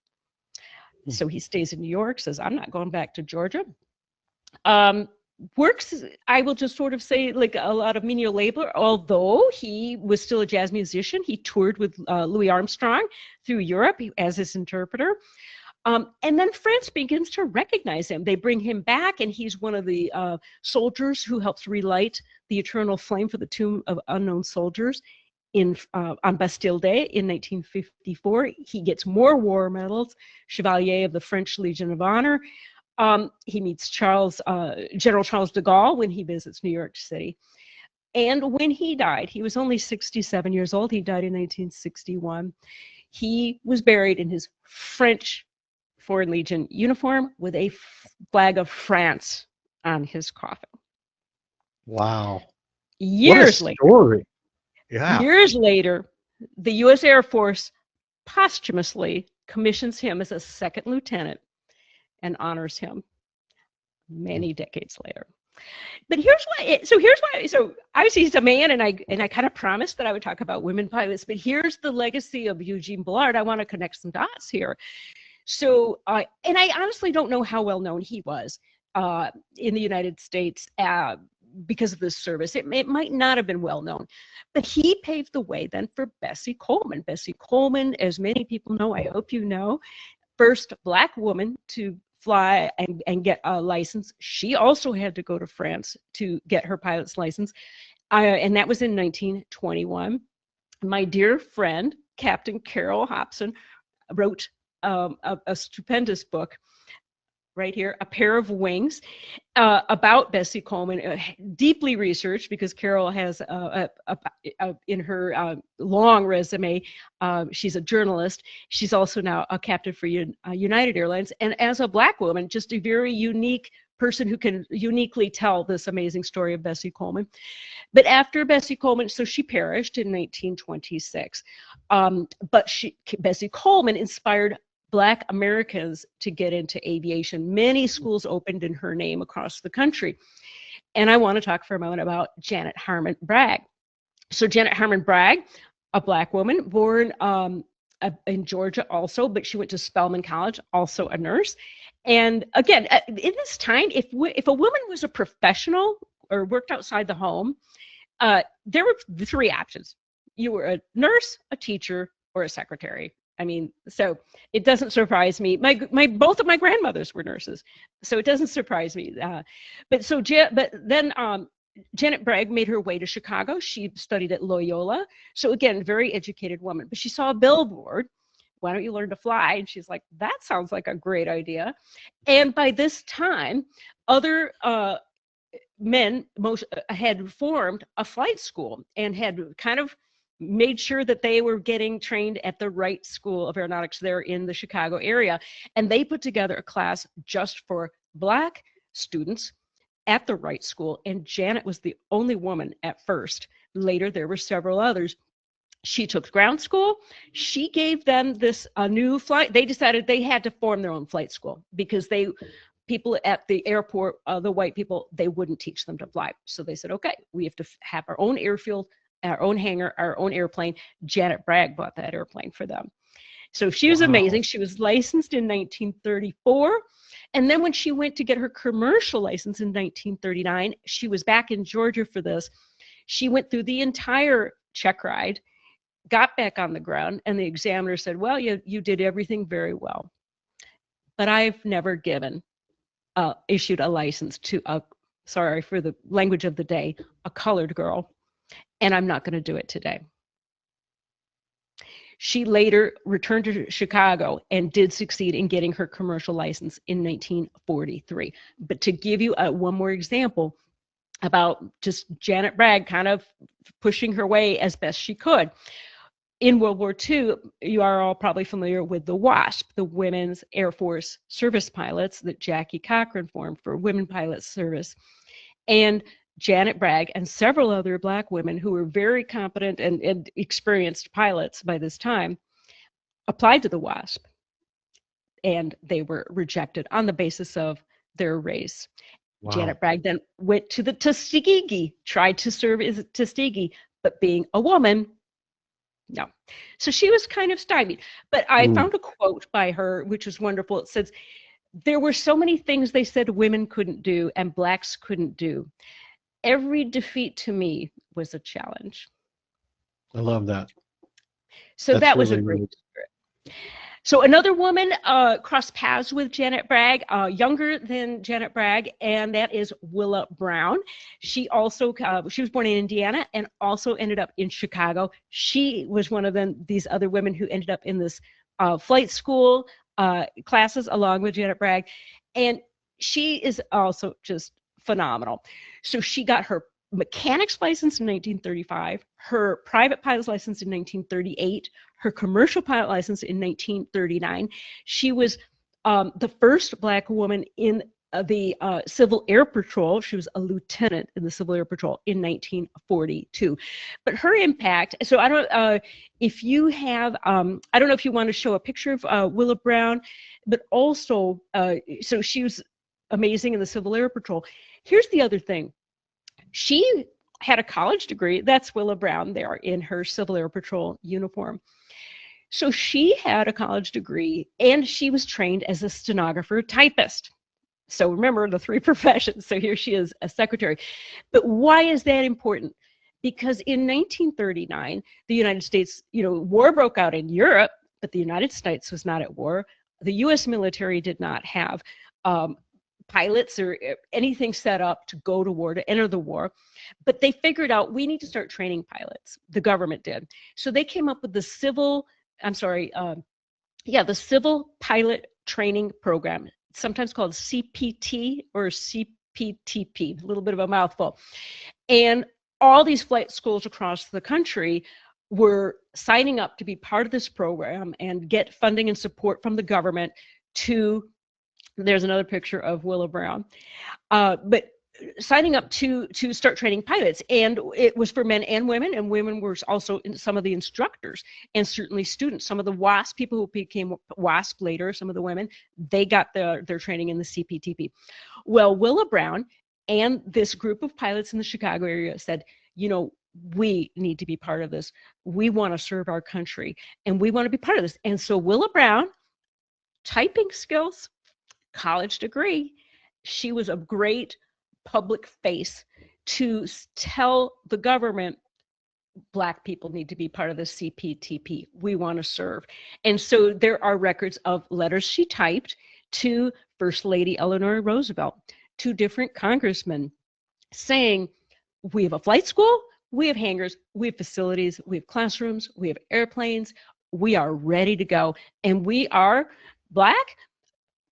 So he stays in New York, says, I'm not going back to Georgia. Works, I will just sort of say, like a lot of menial labor, although he was still a jazz musician. He toured with Louis Armstrong through Europe as his interpreter. And then France begins to recognize him. They bring him back, and he's one of the soldiers who helps relight the eternal flame for the tomb of unknown soldiers on Bastille Day in 1954. He gets more war medals, Chevalier of the French Legion of Honor. He meets General Charles de Gaulle when he visits New York City. And when he died, he was only 67 years old. He died in 1961. He was buried in his French Foreign Legion uniform with a flag of France on his coffin. Wow. Years later. Story. Yeah. Years later, the U.S. Air Force posthumously commissions him as a second lieutenant and honors him many decades later. But here's why. So obviously he's a man, and I kind of promised that I would talk about women pilots. But here's the legacy of Eugene Bullard. I want to connect some dots here. So, and I honestly don't know how well known he was in the United States because of this service. It might not have been well known, but he paved the way then for Bessie Coleman. Bessie Coleman, as many people know, I hope you know, first black woman to fly and get a license. She also had to go to France to get her pilot's license, and that was in 1921. My dear friend, Captain Carol Hobson, wrote a stupendous book right here, A Pair of Wings, about Bessie Coleman, deeply researched, because Carol has in her long resume, she's a journalist. She's also now a captain for United Airlines, and as a black woman, just a very unique person who can uniquely tell this amazing story of Bessie Coleman. But after Bessie Coleman, so she perished in 1926, but Bessie Coleman inspired Black Americans to get into aviation. Many schools opened in her name across the country. And I want to talk for a moment about Janet Harmon Bragg. So Janet Harmon Bragg, a Black woman born in Georgia also, but she went to Spelman College, also a nurse. And again, in this time, if a woman was a professional or worked outside the home, there were three options. You were a nurse, a teacher, or a secretary. I mean, so it doesn't surprise me. Both of my grandmothers were nurses, so it doesn't surprise me. But then Janet Bragg made her way to Chicago. She studied at Loyola. So again, very educated woman. But she saw a billboard. Why don't you learn to fly? And she's like, that sounds like a great idea. And by this time, other men had formed a flight school and had kind of made sure that they were getting trained at the Wright School of Aeronautics there in the Chicago area. And they put together a class just for Black students at the Wright School. And Janet was the only woman at first. Later, there were several others. She took ground school. She gave them a new flight. They decided they had to form their own flight school because people at the airport, the white people, they wouldn't teach them to fly. So they said, okay, we have to have our own airfield, our own hangar, our own airplane. Janet Bragg bought that airplane for them. So she was amazing. She was licensed in 1934. And then when she went to get her commercial license in 1939, she was back in Georgia for this. She went through the entire check ride, got back on the ground, and the examiner said, well, you did everything very well. But I've never issued a license to sorry for the language of the day, a colored girl. And I'm not going to do it today. She later returned to Chicago and did succeed in getting her commercial license in 1943. But to give you one more example about just Janet Bragg kind of pushing her way as best she could. In World War II, you are all probably familiar with the WASP, the Women's Air Force Service Pilots that Jackie Cochran formed for Women Pilots Service. And Janet Bragg and several other Black women who were very competent and experienced pilots by this time applied to the WASP, and they were rejected on the basis of their race. Wow. Janet Bragg then went to the Tuskegee, tried to serve as Tuskegee, but being a woman, no. So she was kind of stymied. But I found a quote by her, which was wonderful. It says, there were so many things they said women couldn't do and Blacks couldn't do. Every defeat to me was a challenge. I love that. So that was a great spirit. So another woman crossed paths with Janet Bragg, younger than Janet Bragg, and that is Willa Brown. She also, she was born in Indiana and also ended up in Chicago. She was one of these other women who ended up in this flight school classes along with Janet Bragg. And she is also just phenomenal. So she got her mechanic's license in 1935, her private pilot's license in 1938, her commercial pilot license in 1939. She was the first Black woman in the Civil Air Patrol. She was a lieutenant in the Civil Air Patrol in 1942. But her impact, so I don't if you have, I don't know if you want to show a picture of Willa Brown, but also, so she was amazing in the Civil Air Patrol. Here's the other thing. She had a college degree. That's Willa Brown there in her Civil Air Patrol uniform. So she had a college degree and she was trained as a stenographer typist. So remember the three professions. So here she is, a secretary. But why is that important? Because in 1939, the United States, war broke out in Europe, but the United States was not at war. The US military did not have pilots or anything set up to go to war, to enter the war. But they figured out we need to start training pilots. The government did. So they came up with the Civil Pilot Training Program, sometimes called CPT or CPTP, a little bit of a mouthful. And all these flight schools across the country were signing up to be part of this program and get funding and support from the government to, there's another picture of Willa Brown. But signing up to start training pilots, and it was for men and women were also in some of the instructors and certainly students. Some of the WASP people who became WASP later, some of the women, they got their training in the CPTP. Well, Willa Brown and this group of pilots in the Chicago area said, you know, we need to be part of this. We want to serve our country and we want to be part of this. And so Willa Brown, typing skills, college degree, she was a great public face to tell the government, Black people need to be part of the CPTP. We want to serve. And so there are records of letters she typed to First Lady Eleanor Roosevelt, to different congressmen, saying, we have a flight school, we have hangars, we have facilities, we have classrooms, we have airplanes, we are ready to go. And we are Black,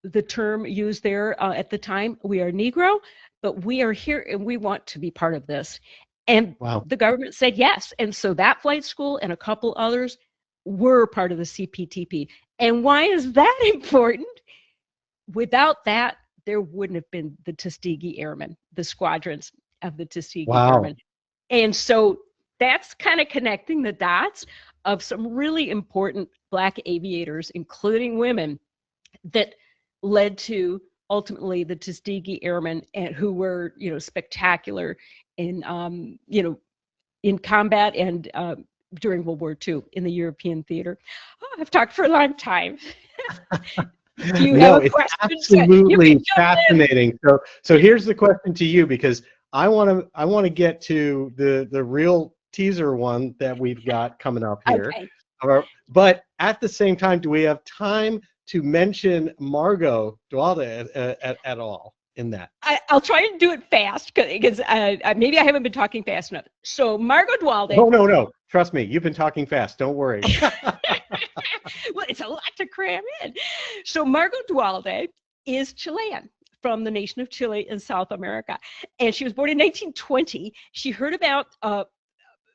the term used there at the time, we are Negro, but we are here and we want to be part of this. And Wow. the government said yes. And so that flight school and a couple others were part of the CPTP. And why is that important? Without that, there wouldn't have been the Tuskegee Airmen, the squadrons of the Tuskegee Airmen. And so that's kind of connecting the dots of some really important Black aviators, including women, that led to ultimately the Tuskegee Airmen, and who were, you know, spectacular in, you know, in combat and during World War II in the European theater. Oh, I've talked for a long time. Do you have a question? Absolutely fascinating. So here's the question to you, because I want to get to the real teaser one that we've got coming up here. Okay. But at the same time, do we have time to mention Margot Duhalde at all in that? I'll try and do it fast because maybe I haven't been talking fast enough. So Margot Duhalde. No. Trust me, you've been talking fast. Don't worry. Well, it's a lot to cram in. So Margot Duhalde is Chilean, from the nation of Chile in South America. And she was born in 1920. She heard about a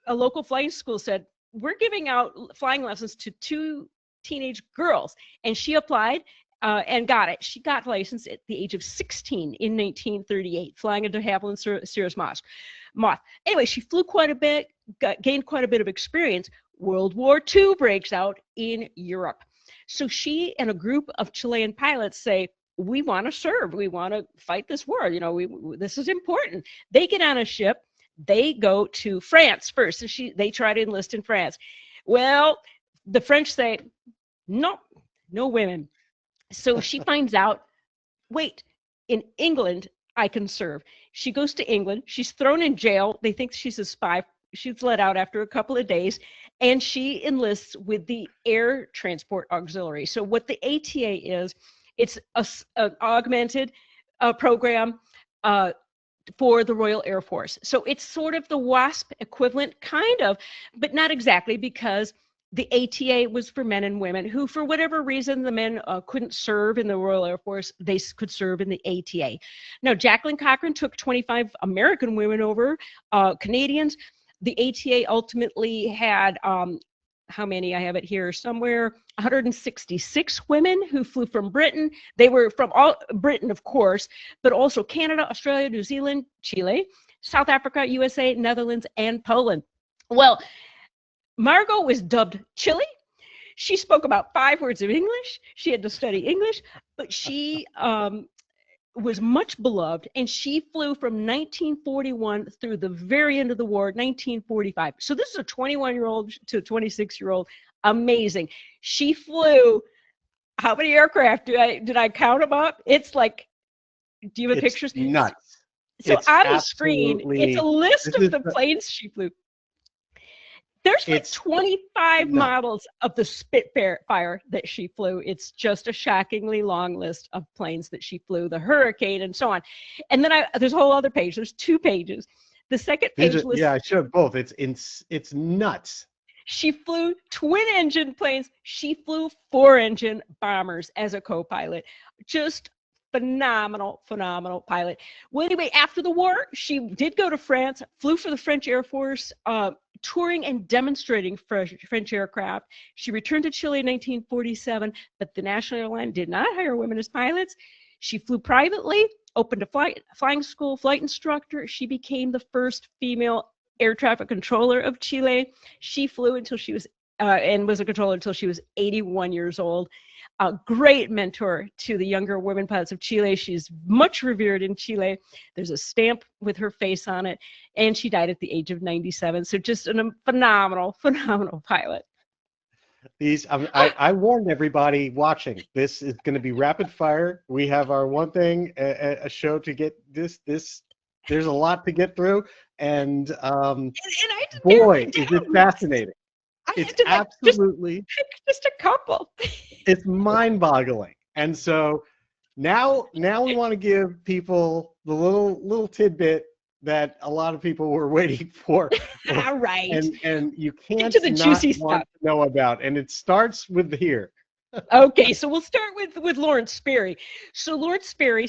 local flying school said, we're giving out flying lessons to 2 teenage girls. And she applied and got it. She got licensed at the age of 16 in 1938, flying a de Havilland Cirrus Moth. Anyway, she flew quite a bit, gained quite a bit of experience. World War II breaks out in Europe. So she and a group of Chilean pilots say, we want to serve. We want to fight this war. You know, this is important. They get on a ship. They go to France first. So they try to enlist in France. Well, the French say, no women. So she finds out, wait, in England, I can serve. She goes to England. She's thrown in jail. They think she's a spy. She's let out after a couple of days, and she enlists with the Air Transport Auxiliary. So what the ATA is, it's an augmented program for the Royal Air Force. So it's sort of the WASP equivalent, kind of, but not exactly, because the ATA was for men and women who, for whatever reason, the men couldn't serve in the Royal Air Force. They could serve in the ATA. Now, Jacqueline Cochran took 25 American women over, Canadians. The ATA ultimately had, how many? I have it here somewhere, 166 women who flew from Britain. They were from all Britain, of course, but also Canada, Australia, New Zealand, Chile, South Africa, USA, Netherlands, and Poland. Well, Margot was dubbed Chile. She spoke about 5 words of English. She had to study English, but she was much beloved, and she flew from 1941 through the very end of the war, 1945. So this is a 21-year-old to a 26-year-old. Amazing. She flew, how many aircraft did I count them up? It's like, do you have pictures? Nuts. So on the screen, it's a list of the planes she flew. There's like 25 models of the Spitfire that she flew. It's just a shockingly long list of planes that she flew, the Hurricane and so on. And then there's a whole other page. There's 2 pages. The second page was... Yeah, I should have both. It's nuts. She flew twin-engine planes. She flew 4-engine bombers as a co-pilot. Just phenomenal pilot. Well, anyway, after the war, she did go to France, flew for the French Air Force, touring and demonstrating French aircraft. She returned to Chile in 1947, but the national airline did not hire women as pilots. She flew privately opened a flying school, flight instructor. She became the first female air traffic controller of Chile. She flew until she was and was a controller until she was 81 years old. A great mentor to the younger women pilots of Chile. She's much revered in Chile. There's a stamp with her face on it, and she died at the age of 97. So just a phenomenal, phenomenal pilot. I warned everybody watching. This is going to be rapid fire. We have our one thing, a show to get this. There's a lot to get through, and boy, is it fascinating. It's absolutely just a couple. It's mind-boggling. And so now we want to give people the little tidbit that a lot of people were waiting for. All right. And you can't into the juicy stuff to know about. And it starts with here. Okay, so we'll start with Lawrence Sperry. So Lawrence Sperry,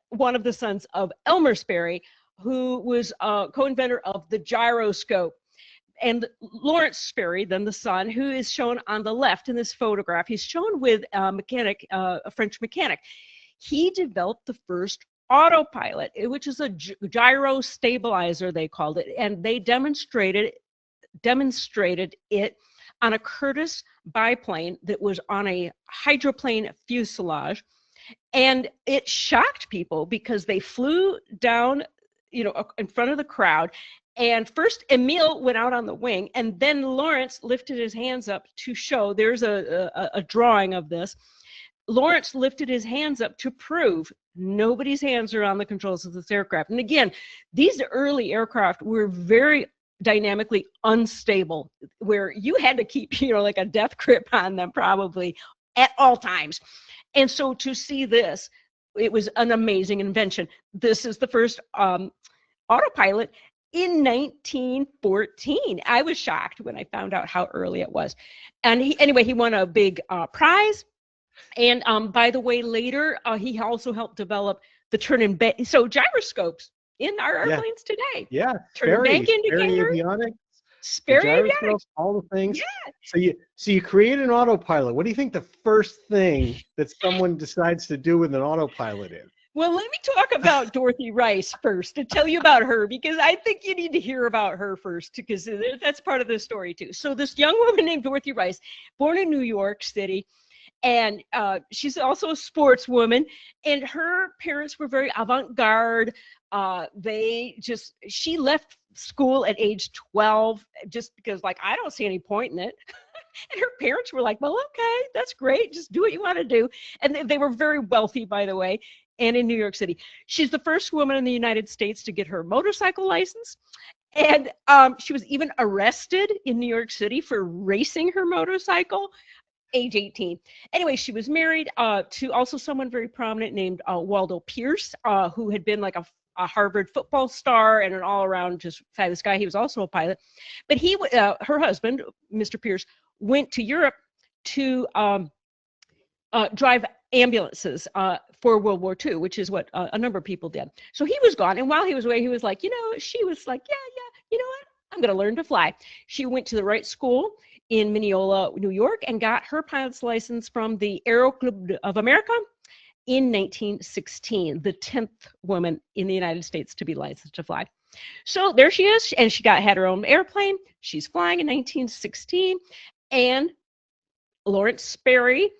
one of the sons of Elmer Sperry, who was co-inventor of the gyroscope. And Lawrence Sperry, then the son, who is shown on the left in this photograph, he's shown with a French mechanic. He developed the first autopilot, which is a gyro stabilizer, they called it, and they demonstrated it on a Curtiss biplane that was on a hydroplane fuselage. And it shocked people because they flew down, in front of the crowd. And first Emile went out on the wing, and then Lawrence lifted his hands up to show, there's a drawing of this. Lawrence lifted his hands up to prove nobody's hands are on the controls of this aircraft. And again, these early aircraft were very dynamically unstable, where you had to keep, like a death grip on them probably at all times. And so to see this, it was an amazing invention. This is the first autopilot in 1914. I was shocked when I found out how early it was. And he won a big prize. And by the way, later, he also helped develop the turn and bend. So gyroscopes in our airplanes today. Yeah. Turn and bank indicator. Avionics. Sperry Avionics. All the things. Yeah. So you create an autopilot. What do you think the first thing that someone decides to do with an autopilot is? Well, let me talk about Dorothy Rice first to tell you about her, because I think you need to hear about her first, because that's part of the story too. So this young woman named Dorothy Rice, born in New York City, and she's also a sportswoman, and her parents were very avant-garde. She left school at age 12 just because, I don't see any point in it. And her parents were like, well, okay, that's great. Just do what you want to do. And they were very wealthy, by the way, and in New York City. She's the first woman in the United States to get her motorcycle license. And she was even arrested in New York City for racing her motorcycle, age 18. Anyway, she was married to also someone very prominent named Waldo Pierce, who had been like a Harvard football star and an all-around just fabulous guy. He was also a pilot. But her husband, Mr. Pierce, went to Europe to drive ambulances for World War II, which is what a number of people did. So he was gone, and while he was away, he was like, she was like, yeah, you know what? I'm going to learn to fly. She went to the right school in Mineola, New York, and got her pilot's license from the Aero Club of America in 1916, the 10th woman in the United States to be licensed to fly. So there she is, and she had her own airplane. She's flying in 1916, and Lawrence Sperry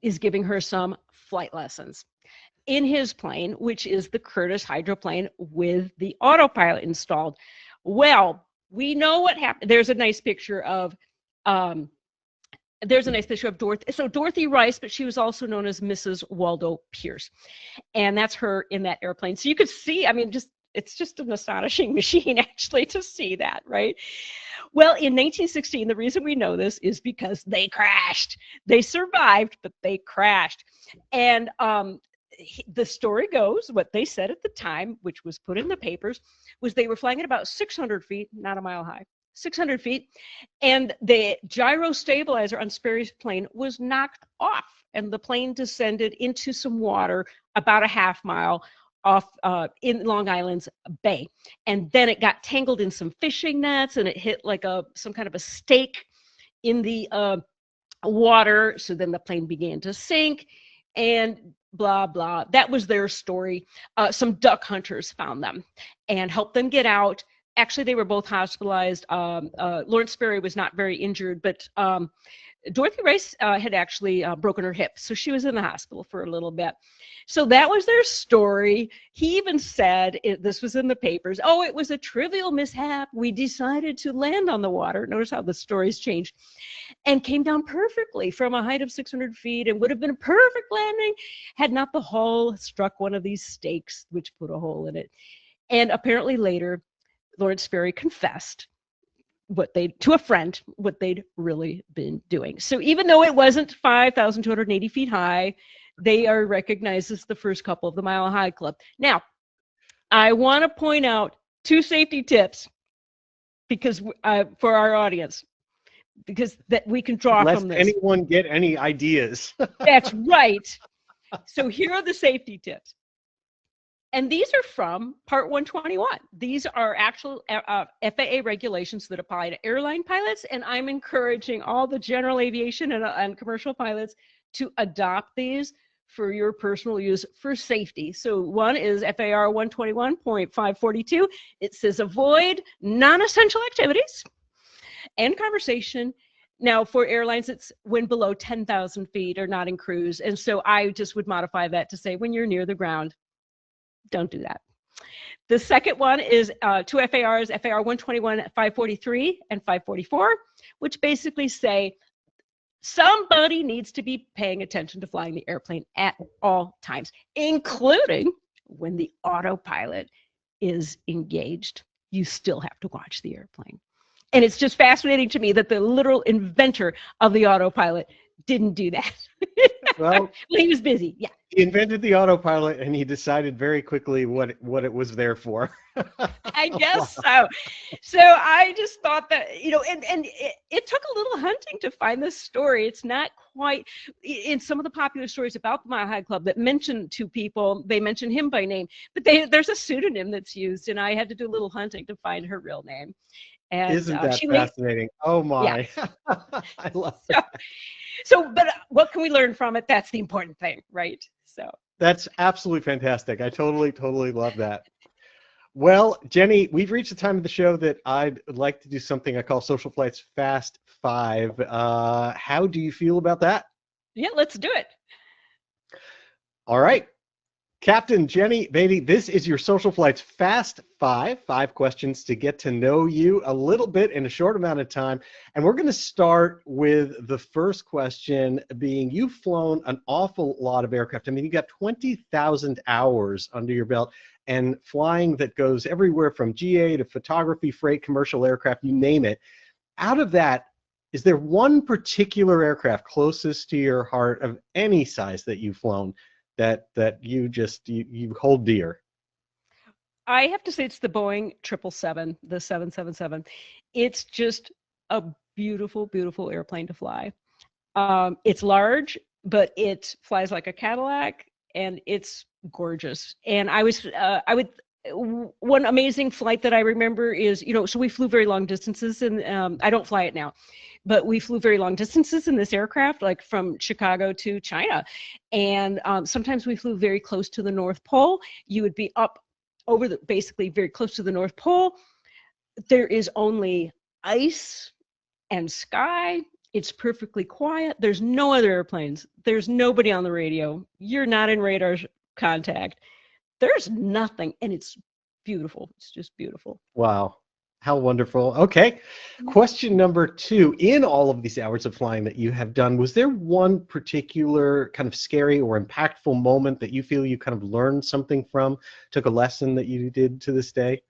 is giving her some flight lessons in his plane, which is the Curtiss hydroplane with the autopilot installed. Well, we know what happened. There's a nice picture of Dorothy. So Dorothy Rice, but she was also known as Mrs. Waldo Pierce, and that's her in that airplane. So you could see, it's just an astonishing machine actually to see that, right? Well, in 1916, the reason we know this is because they crashed. They survived, but they crashed. And the story goes, what they said at the time, which was put in the papers, was they were flying at about 600 feet, not a mile high, 600 feet, and the gyro stabilizer on Sperry's plane was knocked off, and the plane descended into some water about a half mile off in Long Island's Bay. And then it got tangled in some fishing nets, and it hit like some kind of a stake in the water. So then the plane began to sink. And blah, blah. That was their story. Some duck hunters found them and helped them get out. Actually, they were both hospitalized. Lawrence Sperry was not very injured, but Dorothy Rice had actually broken her hip, so she was in the hospital for a little bit. So that was their story. He even said, this was in the papers, oh, it was a trivial mishap. We decided to land on the water. Notice how the stories changed. And came down perfectly from a height of 600 feet and would have been a perfect landing had not the hull struck one of these stakes, which put a hole in it. And apparently later, Lawrence Sperry confessed to a friend what they'd really been doing. So even though it wasn't 5,280 feet high, they are recognized as the first couple of the Mile High Club. Now, I want to point out 2 safety tips because for our audience, because that we can draw Lest from this. anyone get any ideas. That's right. So here are the safety tips. And these are from Part 121. These are actual FAA regulations that apply to airline pilots, and I'm encouraging all the general aviation and commercial pilots to adopt these for your personal use for safety. So one is FAR 121.542. It says avoid non-essential activities and conversation. Now for airlines, it's when below 10,000 feet or not in cruise. And so I just would modify that to say when you're near the ground, don't do that. The second one is 2 FARs, FAR 121, 543 and 544, which basically say somebody needs to be paying attention to flying the airplane at all times, including when the autopilot is engaged. You still have to watch the airplane. And it's just fascinating to me that the literal inventor of the autopilot didn't do that. Well, he was busy. Yeah. He invented the autopilot, and he decided very quickly what it was there for. I guess so. So I just thought that, and it took a little hunting to find this story. It's not quite in some of the popular stories about the Mile High Club that mention 2 people. They mention him by name, but there's a pseudonym that's used, and I had to do a little hunting to find her real name. And isn't that fascinating? Oh my! Yeah. I love it. But what can we learn from it? That's the important thing, right? So that's absolutely fantastic. I totally love that. Well, Jenny, we've reached the time of the show that I'd like to do something I call Social Flight's Fast 5. How do you feel about that? Yeah, let's do it. All right. Captain Jenny Beatty, this is your Social Flight's Fast 5. 5 questions to get to know you a little bit in a short amount of time. And we're going to start with the first question being, you've flown an awful lot of aircraft. I mean, you got 20,000 hours under your belt and flying that goes everywhere from GA to photography, freight, commercial aircraft, you name it. Out of that, is there one particular aircraft closest to your heart of any size that you've flown that you hold dear? I have to say it's the Boeing 777, the 777. It's just a beautiful, beautiful airplane to fly. It's large, but it flies like a Cadillac, and it's gorgeous. And one amazing flight that I remember is, so we flew very long distances, and I don't fly it now, but we flew very long distances in this aircraft, like from Chicago to China. And sometimes we flew very close to the North Pole. You would be up over basically very close to the North Pole. There is only ice and sky. It's perfectly quiet. There's no other airplanes. There's nobody on the radio. You're not in radar contact. There's nothing, and it's beautiful. It's just beautiful. Wow. How wonderful. Okay. Question number 2. In all of these hours of flying that you have done, was there one particular kind of scary or impactful moment that you feel you kind of learned something from, took a lesson that you did to this day?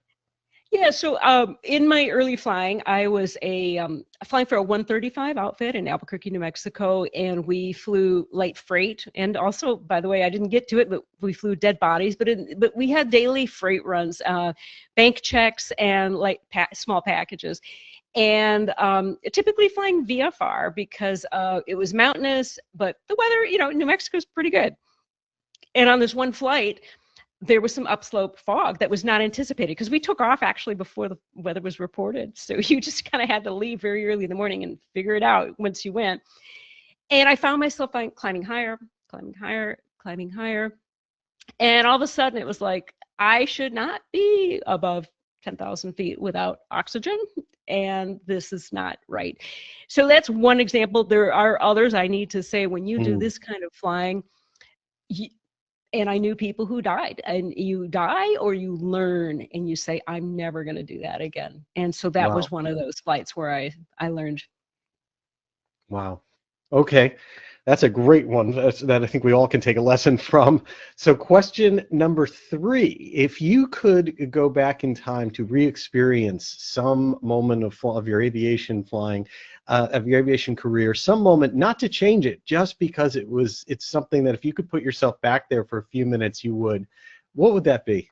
Yeah, so in my early flying, I was flying for a 135 outfit in Albuquerque, New Mexico, and we flew light freight. And also, by the way, I didn't get to it, but we flew dead bodies. But we had daily freight runs, bank checks, and small packages. And typically flying VFR because it was mountainous, but the weather, New Mexico is pretty good. And on this one flight, there was some upslope fog that was not anticipated because we took off actually before the weather was reported. So you just kind of had to leave very early in the morning and figure it out once you went. And I found myself climbing higher, climbing higher. And all of a sudden it was like, I should not be above 10,000 feet without oxygen, and this is not right. So that's one example. There are others. I need to say, when you do this kind of flying, and I knew people who died, and you die or you learn and you say, I'm never going to do that again. And so that was one of those flights where I learned. Wow. Okay. That's a great one that I think we all can take a lesson from. So question number 3, if you could go back in time to re-experience some moment of your aviation flying, of your aviation career, some moment, not to change it, just because it's something that if you could put yourself back there for a few minutes, you would, what would that be?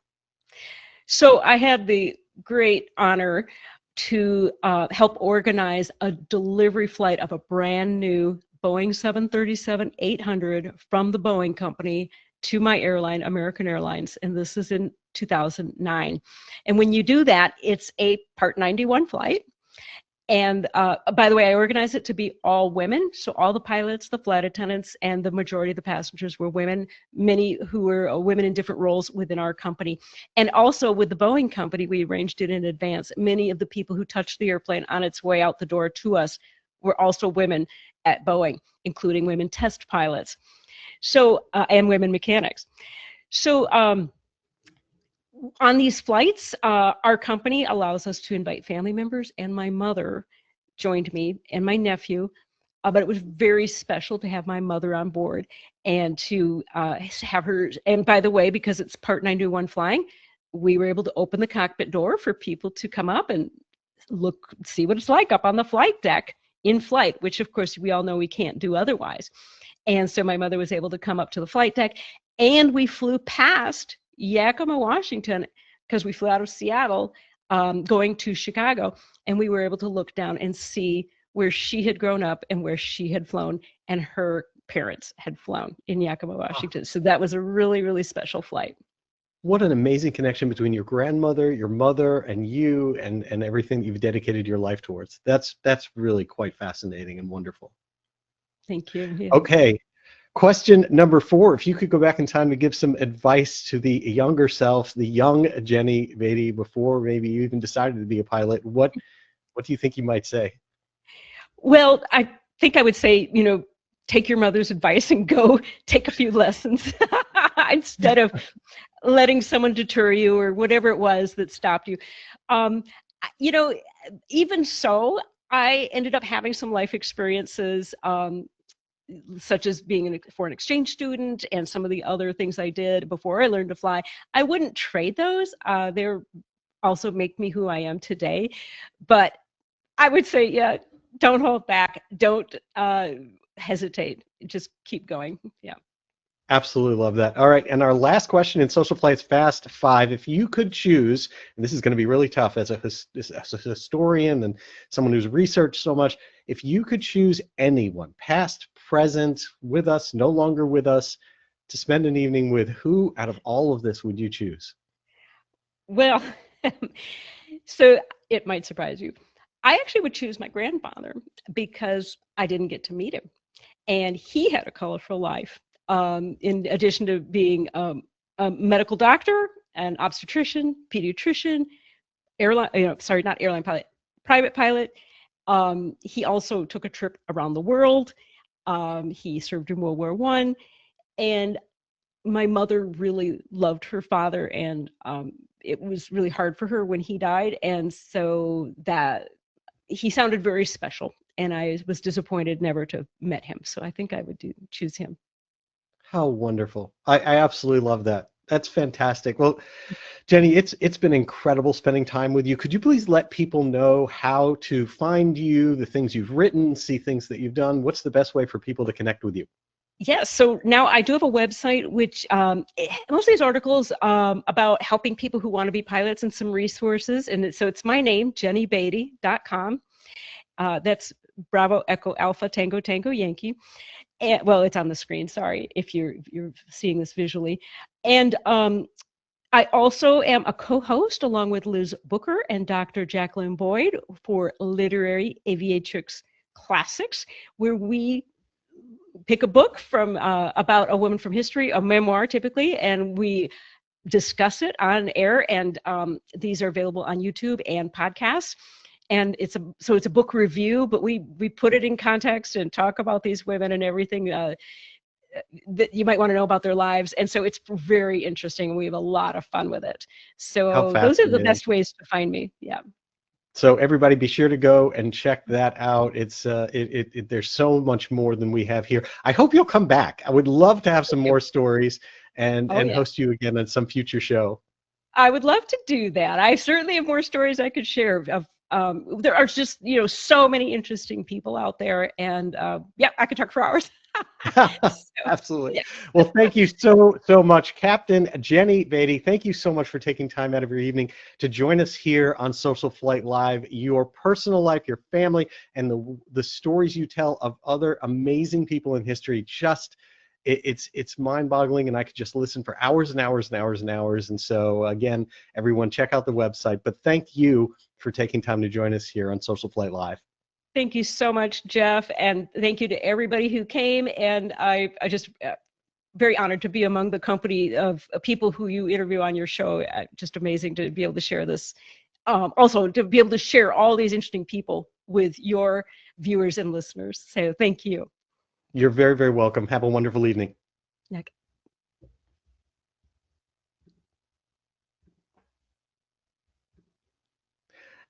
So I had the great honor to help organize a delivery flight of a brand new Boeing 737-800 from the Boeing company to my airline, American Airlines, and this is in 2009. And when you do that, it's a Part 91 flight. And by the way, I organized it to be all women. So all the pilots, the flight attendants, and the majority of the passengers were women, many who were women in different roles within our company. And also with the Boeing company, we arranged it in advance. Many of the people who touched the airplane on its way out the door to us were also women at Boeing, including women test pilots, so and women mechanics. So on these flights, our company allows us to invite family members, and my mother joined me and my nephew, but it was very special to have my mother on board and to have her. And by the way, because it's Part 91 flying, we were able to open the cockpit door for people to come up and look, see what it's like up on the flight deck in flight, which of course we all know we can't do otherwise. And so my mother was able to come up to the flight deck, and we flew past Yakima, Washington, because we flew out of Seattle going to Chicago, and we were able to look down and see where she had grown up and where she had flown, and her parents had flown in Yakima, Washington. So that was a really, really special flight. What an amazing connection between your grandmother, your mother, and you, and everything you've dedicated your life towards. That's really quite fascinating and wonderful. Thank you. Yeah. Okay. Question number 4, if you could go back in time to give some advice to the younger self, the young Jenny Beatty, before maybe you even decided to be a pilot, what do you think you might say? Well, I think I would say, take your mother's advice and go take a few lessons instead of letting someone deter you or whatever it was that stopped you. Even so, I ended up having some life experiences, such as being a foreign exchange student and some of the other things I did before I learned to fly. I wouldn't trade those. They're also make me who I am today. But I would say, yeah, don't hold back. Don't hesitate. Just keep going. Yeah. Absolutely love that. All right, and our last question in SocialFlight's Fast 5, if you could choose, and this is going to be really tough as a historian and someone who's researched so much, if you could choose anyone, past, present, with us, no longer with us, to spend an evening with, who out of all of this would you choose? Well, so it might surprise you. I actually would choose my grandfather because I didn't get to meet him, and he had a colorful life. In addition to being a medical doctor, an obstetrician, pediatrician, private pilot. He also took a trip around the world. He served in World War I, and my mother really loved her father, and it was really hard for her when he died, and so that he sounded very special, and I was disappointed never to have met him. So I think I would choose him. How wonderful. I absolutely love that. That's fantastic. Well, Jenny, it's been incredible spending time with you. Could you please let people know how to find you, the things you've written, see things that you've done? What's the best way for people to connect with you? Yes, so now I do have a website which most of these articles about helping people who want to be pilots and some resources. And so it's my name, jennybeatty.com. That's Bravo Echo Alpha Tango Tango Yankee. And, well, it's on the screen, sorry, if you're seeing this visually. And I also am a co-host along with Liz Booker and Dr. Jacqueline Boyd for Literary Aviatrix Classics, where we pick a book from about a woman from history, a memoir typically, and we discuss it on air. And these are available on YouTube and podcasts. And it's a book review, but we put it in context and talk about these women and everything that you might want to know about their lives. And so it's very interesting. We have a lot of fun with it. So those are the best ways to find me. Yeah. So everybody be sure to go and check that out. It's there's so much more than we have here. I hope you'll come back. I would love to have some more stories and host you again on some future show. I would love to do that. I certainly have more stories I could share of there are just, so many interesting people out there, and yeah, I could talk for hours. Absolutely. Yeah. Well, thank you so much, Captain Jenny Beatty. Thank you so much for taking time out of your evening to join us here on Social Flight Live. Your personal life, your family, and the stories you tell of other amazing people in history, just it's mind-boggling, and I could just listen for hours and hours and hours and hours. And so again, everyone, check out the website. But thank you for taking time to join us here on Social Flight Live. Thank you so much, Jeff, and thank you to everybody who came. And I just very honored to be among the company of people who you interview on your show. Just amazing to be able to share this. Also, to be able to share all these interesting people with your viewers and listeners. So thank you. You're very, very welcome. Have a wonderful evening. Okay.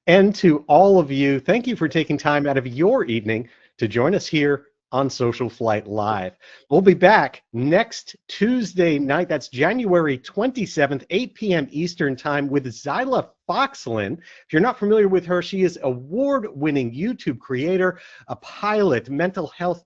And to all of you, thank you for taking time out of your evening to join us here on Social Flight Live. We'll be back next Tuesday night. That's January 27th, 8 p.m. Eastern Time, with Zyla Foxlin. If you're not familiar with her, she is award-winning YouTube creator, a pilot, mental health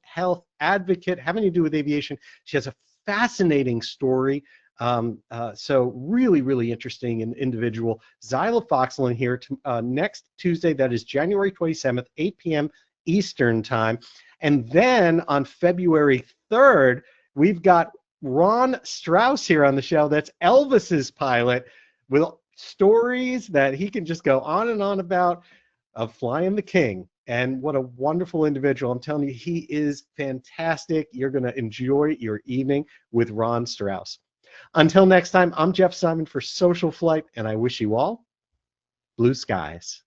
advocate, having to do with aviation. She has a fascinating story. So really, really interesting individual. Zyla Foxlin here next Tuesday. That is January 27th, 8 p.m. Eastern Time. And then on February 3rd, we've got Ron Strauss here on the show. That's Elvis's pilot, with stories that he can just go on and on about of flying the King. And what a wonderful individual. I'm telling you, he is fantastic. You're going to enjoy your evening with Ron Strauss. Until next time, I'm Jeff Simon for Social Flight, and I wish you all blue skies.